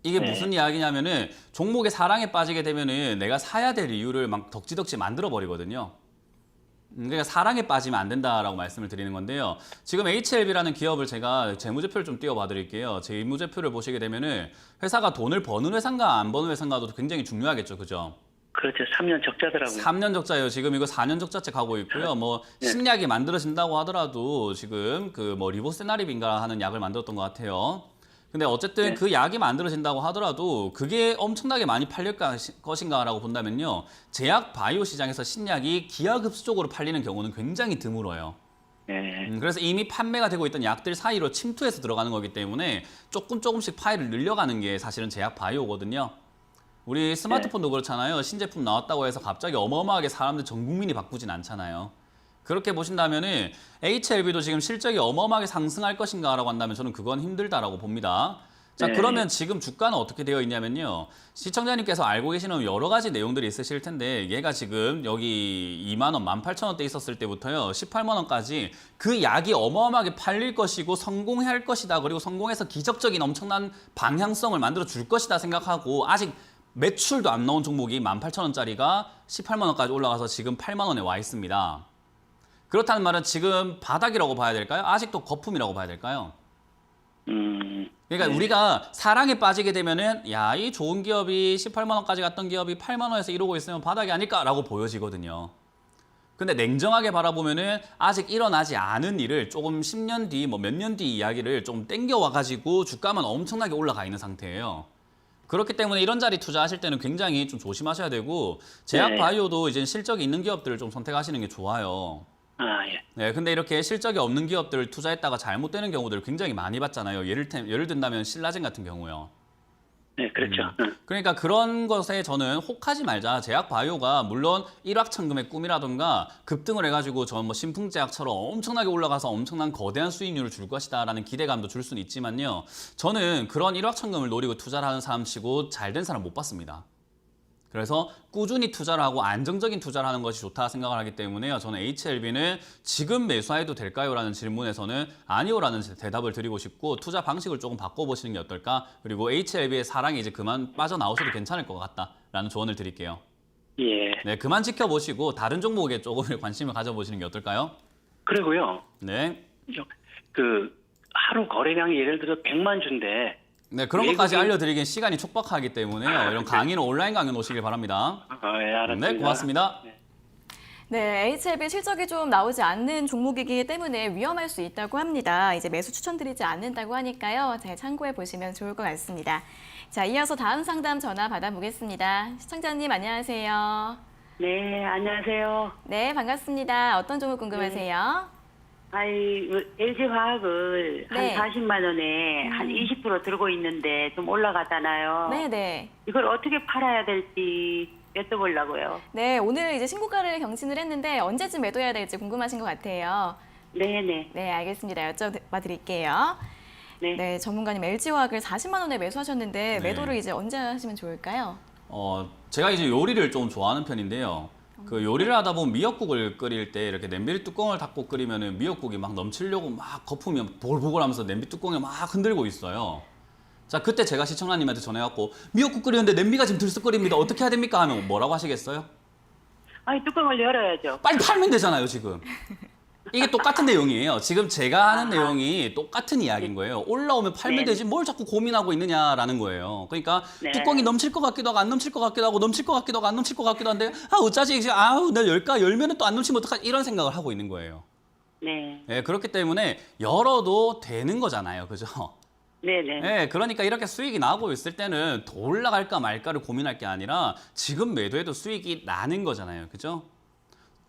이게 무슨 이야기냐면은, 종목의 사랑에 빠지게 되면은, 내가 사야 될 이유를 막 덕지덕지 만들어버리거든요. 그러니까 사랑에 빠지면 안 된다라고 말씀을 드리는 건데요. 지금 HLB라는 기업을 제가 재무제표를 좀 띄워봐 드릴게요. 재무제표를 보시게 되면은 회사가 돈을 버는 회사인가 안 버는 회사인가도 굉장히 중요하겠죠. 그죠? 그렇죠. 3년 적자더라고요. 3년 적자예요. 지금 이거 4년 적자째 가고 있고요. 뭐 신약이 만들어진다고 하더라도 지금 그 뭐 리보세나립인가 하는 약을 만들었던 것 같아요. 근데 어쨌든 그 약이 만들어진다고 하더라도 그게 엄청나게 많이 팔릴 것인가라고 본다면요. 제약 바이오 시장에서 신약이 기하급수적으로 팔리는 경우는 굉장히 드물어요. 그래서 이미 판매가 되고 있던 약들 사이로 침투해서 들어가는 거기 때문에 조금씩 파일을 늘려가는 게 사실은 제약 바이오거든요. 우리 스마트폰도 그렇잖아요. 신제품 나왔다고 해서 갑자기 어마어마하게 사람들 전 국민이 바꾸진 않잖아요. 그렇게 보신다면은 HLB도 지금 실적이 어마어마하게 상승할 것인가라고 한다면 저는 그건 힘들다라고 봅니다. 자, 네. 그러면 지금 주가는 어떻게 되어 있냐면요. 시청자님께서 알고 계시는 여러 가지 내용들이 있으실 텐데 얘가 지금 여기 2만 원, 18,000원대 있었을 때부터요. 18만 원까지 그 약이 어마어마하게 팔릴 것이고 성공할 것이다. 그리고 성공해서 기적적인 엄청난 방향성을 만들어 줄 것이다 생각하고 아직 매출도 안 나온 종목이 18,000원짜리가 18만 원까지 올라가서 지금 8만 원에 와 있습니다. 그렇다는 말은 지금 바닥이라고 봐야 될까요? 아직도 거품이라고 봐야 될까요? 그러니까 우리가 사랑에 빠지게 되면은 야, 이 좋은 기업이 18만 원까지 갔던 기업이 8만 원에서 이러고 있으면 바닥이 아닐까라고 보여지거든요. 근데 냉정하게 바라보면은 아직 일어나지 않은 일을 조금 10년 뒤, 뭐 몇 년 뒤 이야기를 좀 땡겨와 가지고 주가만 엄청나게 올라가 있는 상태예요. 그렇기 때문에 이런 자리 투자하실 때는 굉장히 좀 조심하셔야 되고 제약 네. 바이오도 이제 실적이 있는 기업들을 좀 선택하시는 게 좋아요. 아, 예. 네, 근데 이렇게 실적이 없는 기업들을 투자했다가 잘못되는 경우들을 굉장히 많이 봤잖아요. 예를 든다면 신라젠 같은 경우요. 네, 그렇죠. 그러니까 그런 것에 저는 혹하지 말자. 제약 바이오가 물론 일확천금의 꿈이라던가 급등을 해가지고 저 뭐 신풍제약처럼 엄청나게 올라가서 엄청난 거대한 수익률을 줄 것이다라는 기대감도 줄 수는 있지만요. 저는 그런 일확천금을 노리고 투자를 하는 사람 치고 잘된 사람 못 봤습니다. 그래서 꾸준히 투자를 하고 안정적인 투자를 하는 것이 좋다 생각을 하기 때문에요. 저는 HLB는 지금 매수해도 될까요? 라는 질문에서는 아니요라는 대답을 드리고 싶고 투자 방식을 조금 바꿔보시는 게 어떨까? 그리고 HLB의 사랑이 이제 그만 빠져나오셔도 괜찮을 것 같다라는 조언을 드릴게요. 예. 네, 그만 지켜보시고 다른 종목에 조금 관심을 가져보시는 게 어떨까요? 그리고요. 네. 그 하루 거래량이 예를 들어 100만 주인데 네, 그런 것까지 알려드리기엔 시간이 촉박하기 때문에요. 이런 강의는 온라인 강의 놓으시길 바랍니다. 예, 알았습니다. 네, 고맙습니다. 네, HLB 실적이 좀 나오지 않는 종목이기 때문에 위험할 수 있다고 합니다. 이제 매수 추천드리지 않는다고 하니까요. 잘 참고해 보시면 좋을 것 같습니다. 자, 이어서 다음 상담 전화 받아보겠습니다. 시청자님 안녕하세요. 네, 안녕하세요. 네, 반갑습니다. 어떤 종목 궁금하세요? LG 화학을 네. 한 40만 원에 한 20% 들고 있는데 좀 올라가잖아요. 네네. 이걸 어떻게 팔아야 될지 여쭤보려고요. 네, 오늘 이제 신고가를 경신을 했는데 언제쯤 매도해야 될지 궁금하신 것 같아요. 네네. 네, 알겠습니다. 여쭤봐 드릴게요. 네. 네, 전문가님 LG화학을 40만 원에 매수하셨는데 네. 매도를 이제 언제 하시면 좋을까요? 제가 이제 요리를 좀 좋아하는 편인데요. 그 요리를 하다 보면 미역국을 끓일 때 이렇게 냄비 뚜껑을 닫고 끓이면은 미역국이 막 넘치려고 막 거품이 보글보글 하면서 냄비 뚜껑을 막 흔들고 있어요. 자, 그때 제가 시청자님한테 전해갖고 미역국 끓이는데 냄비가 지금 들썩거립니다. 어떻게 해야 됩니까? 하면 뭐라고 하시겠어요? 뚜껑을 열어야죠. 빨리 팔면 되잖아요, 지금. 이게 똑같은 내용이에요. 지금 제가 하는 내용이 똑같은 이야기인 거예요. 올라오면 팔면 네. 되지 뭘 자꾸 고민하고 있느냐라는 거예요. 그러니까 네. 뚜껑이 넘칠 것 같기도 하고 안 넘칠 것 같기도 하고 넘칠 것 같기도 하고 안 넘칠 것 같기도 한데 어쩌지 지금 나 열면은 또 안 넘치면 어떡하지 이런 생각을 하고 있는 거예요. 네. 예, 그렇기 때문에 열어도 되는 거잖아요. 그죠? 네네. 예, 그러니까 이렇게 수익이 나고 있을 때는 더 올라갈까 말까를 고민할 게 아니라 지금 매도해도 수익이 나는 거잖아요. 그죠?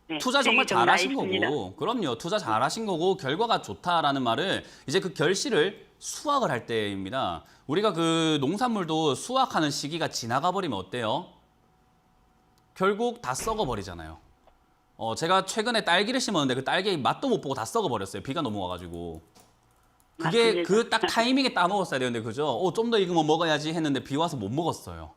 네. 투자 정말 수익이 좀 나 잘하신 있습니다. 거고 그럼요. 투자 잘하신 거고 결과가 좋다라는 말은 이제 그 결실을 수확을 할 때입니다. 우리가 그 농산물도 수확하는 시기가 지나가 버리면 어때요? 결국 다 썩어 버리잖아요. 제가 최근에 딸기를 심었는데 그 딸기 맛도 못 보고 다 썩어 버렸어요. 비가 넘어와가지고. 그게 맞습니다. 그 딱 타이밍에 따 먹었어야 되는데 그죠? 좀 더 익으면 먹어야지 했는데 비 와서 못 먹었어요.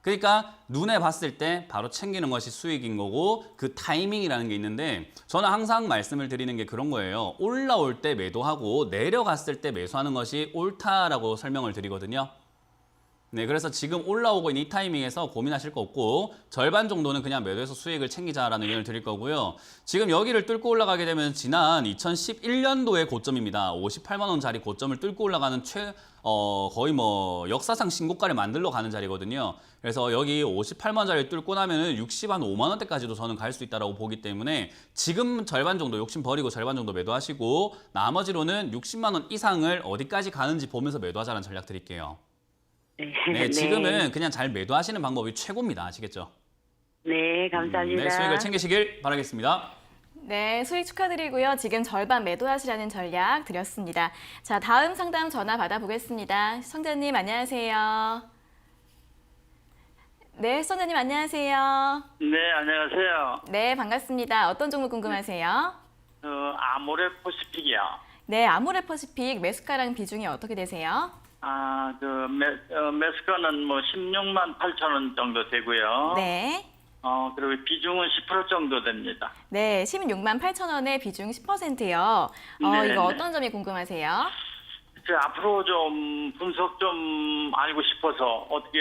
그러니까 눈에 봤을 때 바로 챙기는 것이 수익인 거고 그 타이밍이라는 게 있는데 저는 항상 말씀을 드리는 게 그런 거예요. 올라올 때 매도하고 내려갔을 때 매수하는 것이 옳다라고 설명을 드리거든요. 네, 그래서 지금 올라오고 있는 이 타이밍에서 고민하실 거 없고 절반 정도는 그냥 매도해서 수익을 챙기자라는 의견을 드릴 거고요. 지금 여기를 뚫고 올라가게 되면 지난 2011년도의 고점입니다. 58만 원짜리 고점을 뚫고 올라가는 거의 뭐 역사상 신고가를 만들러 가는 자리거든요. 그래서 여기 58만 원짜리 뚫고 나면은 60한 5만 원대까지도 저는 갈 수 있다라고 보기 때문에 지금 절반 정도 욕심 버리고 절반 정도 매도하시고 나머지로는 60만 원 이상을 어디까지 가는지 보면서 매도하자는 전략 드릴게요. 네, 지금은 그냥 잘 매도하시는 방법이 최고입니다. 아시겠죠? 네, 감사합니다. 네, 수익을 챙기시길 바라겠습니다. 네, 수익 축하드리고요. 지금 절반 매도하시라는 전략 드렸습니다. 자, 다음 상담 전화 받아보겠습니다. 시청자님 안녕하세요. 네, 시청자님 안녕하세요. 네, 안녕하세요. 네, 반갑습니다. 어떤 종목 궁금하세요? 아모레 퍼시픽이요. 네, 아모레퍼시픽 매수가랑 비중이 어떻게 되세요? 매수가는 뭐 16만 8천 원 정도 되고요. 네. 그리고 비중은 10% 정도 됩니다. 네, 16만 8천 원의 비중 10%요. 네, 이거 네. 어떤 점이 궁금하세요? 앞으로 좀 분석 좀 알고 싶어서 어떻게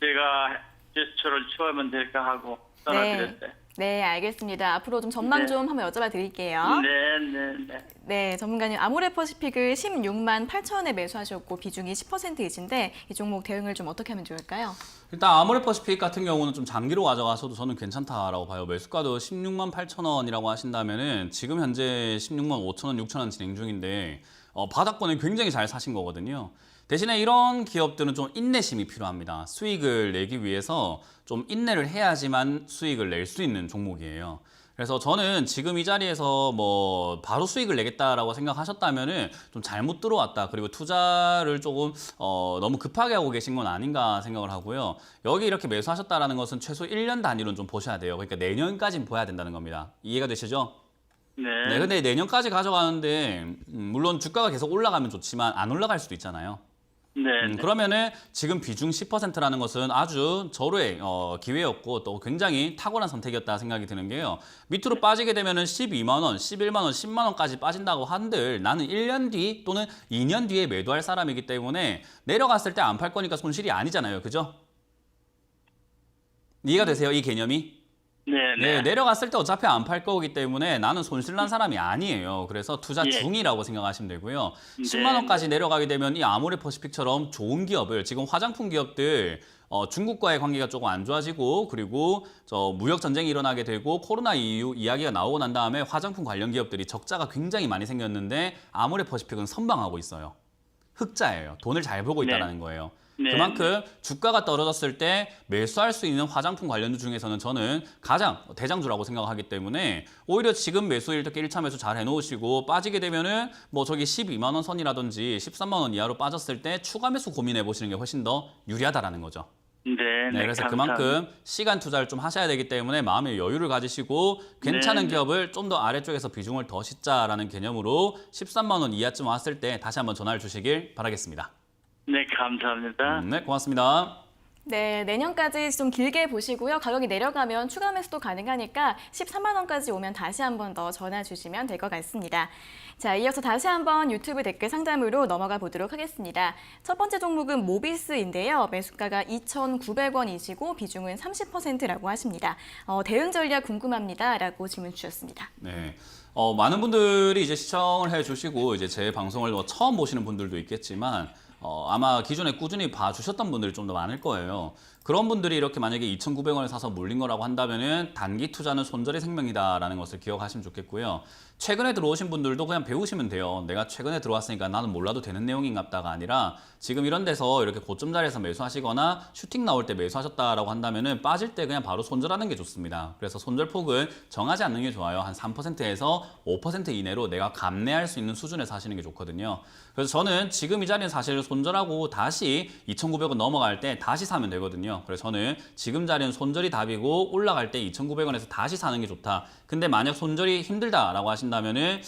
제가 제스처를 취하면 될까 하고 전화드렸어요. 네, 알겠습니다. 앞으로 좀 전망 네. 좀 한번 여쭤봐 드릴게요. 네. 네, 전문가님 아모레퍼시픽을 16만 8천 원에 매수하셨고 비중이 10%이신데 이 종목 대응을 좀 어떻게 하면 좋을까요? 일단 아모레퍼시픽 같은 경우는 좀 장기로 가져가셔도 저는 괜찮다라고 봐요. 매수가도 16만 8천 원이라고 하신다면은 지금 현재 16만 5천 원, 6천 원 진행 중인데 바닥권에 굉장히 잘 사신 거거든요. 대신에 이런 기업들은 좀 인내심이 필요합니다. 수익을 내기 위해서 좀 인내를 해야지만 수익을 낼 수 있는 종목이에요. 그래서 저는 지금 이 자리에서 뭐 바로 수익을 내겠다라고 생각하셨다면은 좀 잘못 들어왔다. 그리고 투자를 조금 너무 급하게 하고 계신 건 아닌가 생각을 하고요. 여기 이렇게 매수하셨다라는 것은 최소 1년 단위로는 좀 보셔야 돼요. 그러니까 내년까지는 봐야 된다는 겁니다. 이해가 되시죠? 네, 근데 내년까지 가져가는데 물론 주가가 계속 올라가면 좋지만 안 올라갈 수도 있잖아요. 네. 그러면은 지금 비중 10%라는 것은 아주 절호의 기회였고 또 굉장히 탁월한 선택이었다 생각이 드는 게요. 밑으로 빠지게 되면은 12만 원, 11만 원, 10만 원까지 빠진다고 한들 나는 1년 뒤 또는 2년 뒤에 매도할 사람이기 때문에 내려갔을 때 안 팔 거니까 손실이 아니잖아요. 그죠? 이해가 되세요? 이 개념이? 네, 내려갔을 때 어차피 안 팔 거기 때문에 나는 손실 난 사람이 아니에요. 그래서 투자 중이라고 생각하시면 되고요. 10만 원까지 내려가게 되면 이 아모레퍼시픽처럼 좋은 기업을 지금 화장품 기업들 중국과의 관계가 조금 안 좋아지고 그리고 무역 전쟁이 일어나게 되고 코로나 이후 이야기가 나오고 난 다음에 화장품 관련 기업들이 적자가 굉장히 많이 생겼는데 아모레퍼시픽은 선방하고 있어요. 흑자예요. 돈을 잘 벌고 있다는 거예요. 그만큼 주가가 떨어졌을 때 매수할 수 있는 화장품 관련주 중에서는 저는 가장 대장주라고 생각하기 때문에 오히려 지금 매수일 특히 1차 매수 잘 해놓으시고 빠지게 되면은 뭐 저기 12만 원 선이라든지 13만 원 이하로 빠졌을 때 추가 매수 고민해 보시는 게 훨씬 더 유리하다라는 거죠. 그래서 감사합니다. 그만큼 시간 투자를 좀 하셔야 되기 때문에 마음의 여유를 가지시고 괜찮은 기업을 좀 더 아래쪽에서 비중을 더 싣자라는 개념으로 13만 원 이하쯤 왔을 때 다시 한번 전화를 주시길 바라겠습니다. 네, 감사합니다. 네, 고맙습니다. 네, 내년까지 좀 길게 보시고요. 가격이 내려가면 추가 매수도 가능하니까 13만 원까지 오면 다시 한 번 더 전화 주시면 될 것 같습니다. 자, 이어서 다시 한번 유튜브 댓글 상담으로 넘어가 보도록 하겠습니다. 첫 번째 종목은 모비스인데요. 매수가가 2,900원이시고 비중은 30%라고 하십니다. 대응 전략 궁금합니다. 라고 질문 주셨습니다. 네. 많은 분들이 이제 시청을 해주시고 이제 제 방송을 처음 보시는 분들도 있겠지만 아마 기존에 꾸준히 봐주셨던 분들이 좀 더 많을 거예요. 그런 분들이 이렇게 만약에 2,900원을 사서 물린 거라고 한다면은 단기 투자는 손절의 생명이다라는 것을 기억하시면 좋겠고요. 최근에 들어오신 분들도 그냥 배우시면 돼요. 내가 최근에 들어왔으니까 나는 몰라도 되는 내용인갑다가 아니라 지금 이런 데서 이렇게 고점 자리에서 매수하시거나 슈팅 나올 때 매수하셨다라고 한다면은 빠질 때 그냥 바로 손절하는 게 좋습니다. 그래서 손절폭은 정하지 않는 게 좋아요. 한 3%에서 5% 이내로 내가 감내할 수 있는 수준에서 하시는 게 좋거든요. 그래서 저는 지금 이 자리는 사실 손절하고 다시 2,900원 넘어갈 때 다시 사면 되거든요. 그래서 저는 지금 자리는 손절이 답이고 올라갈 때 2,900원에서 다시 사는 게 좋다. 근데 만약 손절이 힘들다라고 하신다면은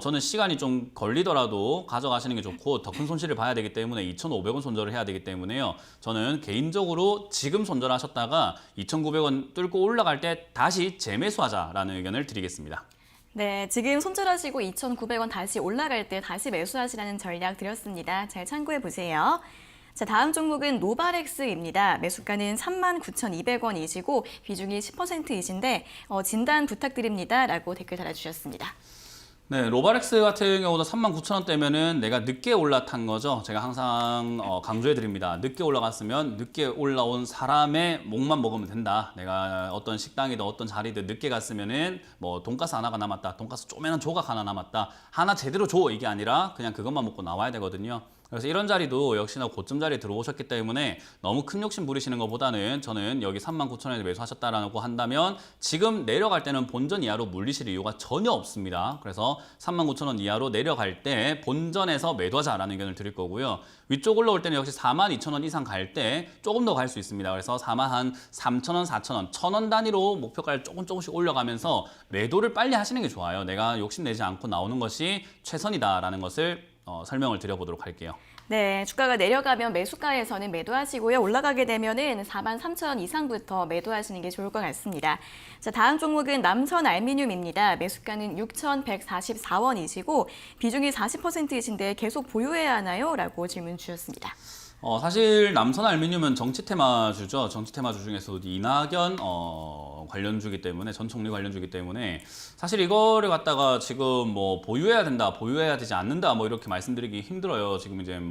저는 시간이 좀 걸리더라도 가져가시는 게 좋고 더 큰 손실을 봐야 되기 때문에 2,500원 손절을 해야 되기 때문에요. 저는 개인적으로 지금 손절하셨다가 2,900원 뚫고 올라갈 때 다시 재매수하자라는 의견을 드리겠습니다. 네, 지금 손절하시고 2,900원 다시 올라갈 때 다시 매수하시라는 전략 드렸습니다. 잘 참고해 보세요. 자, 다음 종목은 노바렉스입니다. 매수가는 39,200원이시고 비중이 10%이신데 진단 부탁드립니다. 라고 댓글 달아주셨습니다. 네, 로바렉스 같은 경우도 39,000원대면은 내가 늦게 올라탄 거죠. 제가 항상 강조해 드립니다. 늦게 올라갔으면 늦게 올라온 사람의 목만 먹으면 된다. 내가 어떤 식당이든 어떤 자리든 늦게 갔으면은 뭐 돈가스 하나가 남았다. 돈가스 쪼매난 조각 하나 남았다. 하나 제대로 줘. 이게 아니라 그냥 그것만 먹고 나와야 되거든요. 그래서 이런 자리도 역시나 고점 자리에 들어오셨기 때문에 너무 큰 욕심 부리시는 것보다는 저는 여기 39,000원에 매수하셨다라고 한다면 지금 내려갈 때는 본전 이하로 물리실 이유가 전혀 없습니다. 그래서 39,000원 이하로 내려갈 때 본전에서 매도하자라는 의견을 드릴 거고요. 위쪽 올라올 때는 역시 42,000원 이상 갈 때 조금 더 갈 수 있습니다. 그래서 43,000원, 4,000원, 1,000원 단위로 목표가를 조금씩 올려가면서 매도를 빨리 하시는 게 좋아요. 내가 욕심내지 않고 나오는 것이 최선이다라는 것을 설명을 드려보도록 할게요. 네, 주가가 내려가면 매수가에서는 매도하시고요. 올라가게 되면은 43,000원 이상부터 매도하시는 게 좋을 것 같습니다. 자, 다음 종목은 남선 알미늄입니다. 매수가는 6,144원이시고 비중이 40%이신데 계속 보유해야 하나요? 라고 질문 주셨습니다. 사실 남선 알미늄은 정치 테마주죠. 정치 테마주 중에서도 이낙연 관련주기 때문에, 전 총리 관련주기 때문에 사실 이거를 갖다가 지금 뭐 보유해야 된다, 보유해야 되지 않는다 뭐 이렇게 말씀드리기 힘들어요. 지금 이제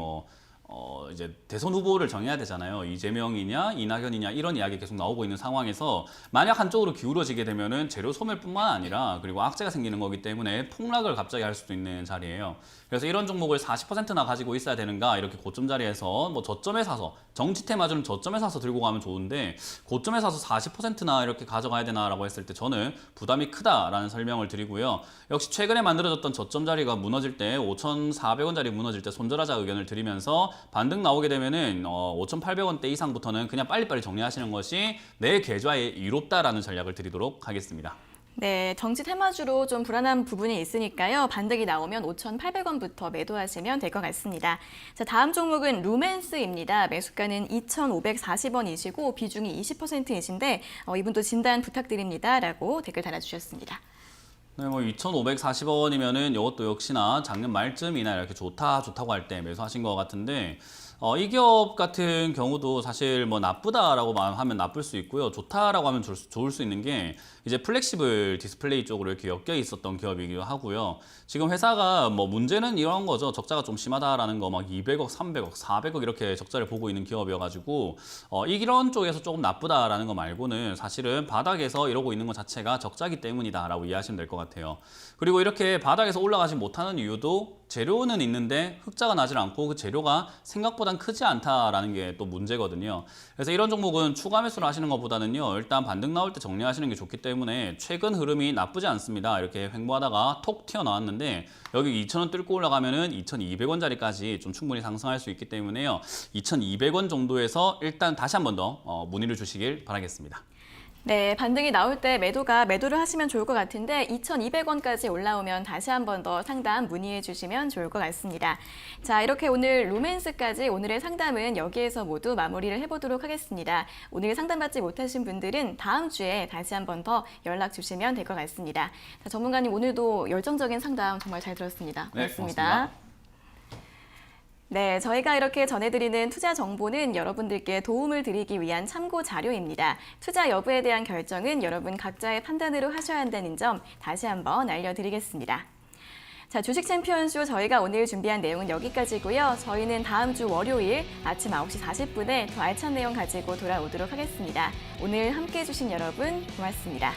이제 대선 후보를 정해야 되잖아요. 이재명이냐, 이낙연이냐 이런 이야기 계속 나오고 있는 상황에서 만약 한쪽으로 기울어지게 되면은 재료 소멸뿐만 아니라 그리고 악재가 생기는 거기 때문에 폭락을 갑자기 할 수도 있는 자리예요. 그래서 이런 종목을 40%나 가지고 있어야 되는가, 이렇게 고점 자리에서 뭐 저점에 사서, 정치 테마주는 저점에 사서 들고 가면 좋은데 고점에 사서 40%나 이렇게 가져가야 되나라고 했을 때 저는 부담이 크다라는 설명을 드리고요. 역시 최근에 만들어졌던 저점 자리가 무너질 때 5,400원짜리 무너질 때 손절하자 의견을 드리면서 반등 나오게 되면은 5,800원대 이상부터는 그냥 빨리빨리 정리하시는 것이 내 계좌에 이롭다라는 전략을 드리도록 하겠습니다. 네, 정치 테마주로 좀 불안한 부분이 있으니까요. 반등이 나오면 5,800원부터 매도하시면 될 것 같습니다. 자, 다음 종목은 루멘스입니다. 매수가는 2,540원이시고 비중이 20%이신데 이분도 진단 부탁드립니다. 라고 댓글 달아주셨습니다. 네, 2,540원이면은 이것도 역시나 작년 말쯤이나 이렇게 좋다고 할 때 매수하신 것 같은데, 이 기업 같은 경우도 사실 뭐 나쁘다라고 하면 나쁠 수 있고요. 좋다라고 하면 좋을 수 있는 게 이제 플렉시블 디스플레이 쪽으로 이렇게 엮여 있었던 기업이기도 하고요. 지금 회사가 뭐 문제는 이런 거죠. 적자가 좀 심하다라는 거, 막 200억, 300억, 400억 이렇게 적자를 보고 있는 기업이어가지고 이런 쪽에서 조금 나쁘다라는 거 말고는 사실은 바닥에서 이러고 있는 것 자체가 적자기 때문이다라고 이해하시면 될 것 같아요. 그리고 이렇게 바닥에서 올라가지 못하는 이유도 재료는 있는데 흑자가 나질 않고 그 재료가 생각보단 크지 않다라는 게 또 문제거든요. 그래서 이런 종목은 추가 매수를 하시는 것보다는요, 일단 반등 나올 때 정리하시는 게 좋기 때문에 최근 흐름이 나쁘지 않습니다. 이렇게 횡보하다가 톡 튀어나왔는데 여기 2,000원 뚫고 올라가면은 2,200원짜리까지 좀 충분히 상승할 수 있기 때문에요. 2,200원 정도에서 일단 다시 한 번 더 문의를 주시길 바라겠습니다. 네, 반등이 나올 때 매도를 하시면 좋을 것 같은데 2,200원까지 올라오면 다시 한 번 더 상담 문의해 주시면 좋을 것 같습니다. 자, 이렇게 오늘 루멘스까지 오늘의 상담은 여기에서 모두 마무리를 해보도록 하겠습니다. 오늘 상담받지 못하신 분들은 다음 주에 다시 한 번 더 연락 주시면 될 것 같습니다. 자, 전문가님 오늘도 열정적인 상담 정말 잘 들었습니다. 고맙습니다. 네, 고맙습니다. 네, 저희가 이렇게 전해드리는 투자 정보는 여러분들께 도움을 드리기 위한 참고 자료입니다. 투자 여부에 대한 결정은 여러분 각자의 판단으로 하셔야 한다는 점 다시 한번 알려드리겠습니다. 자, 주식 챔피언쇼 저희가 오늘 준비한 내용은 여기까지고요. 저희는 다음 주 월요일 아침 9시 40분에 더 알찬 내용 가지고 돌아오도록 하겠습니다. 오늘 함께해 주신 여러분 고맙습니다.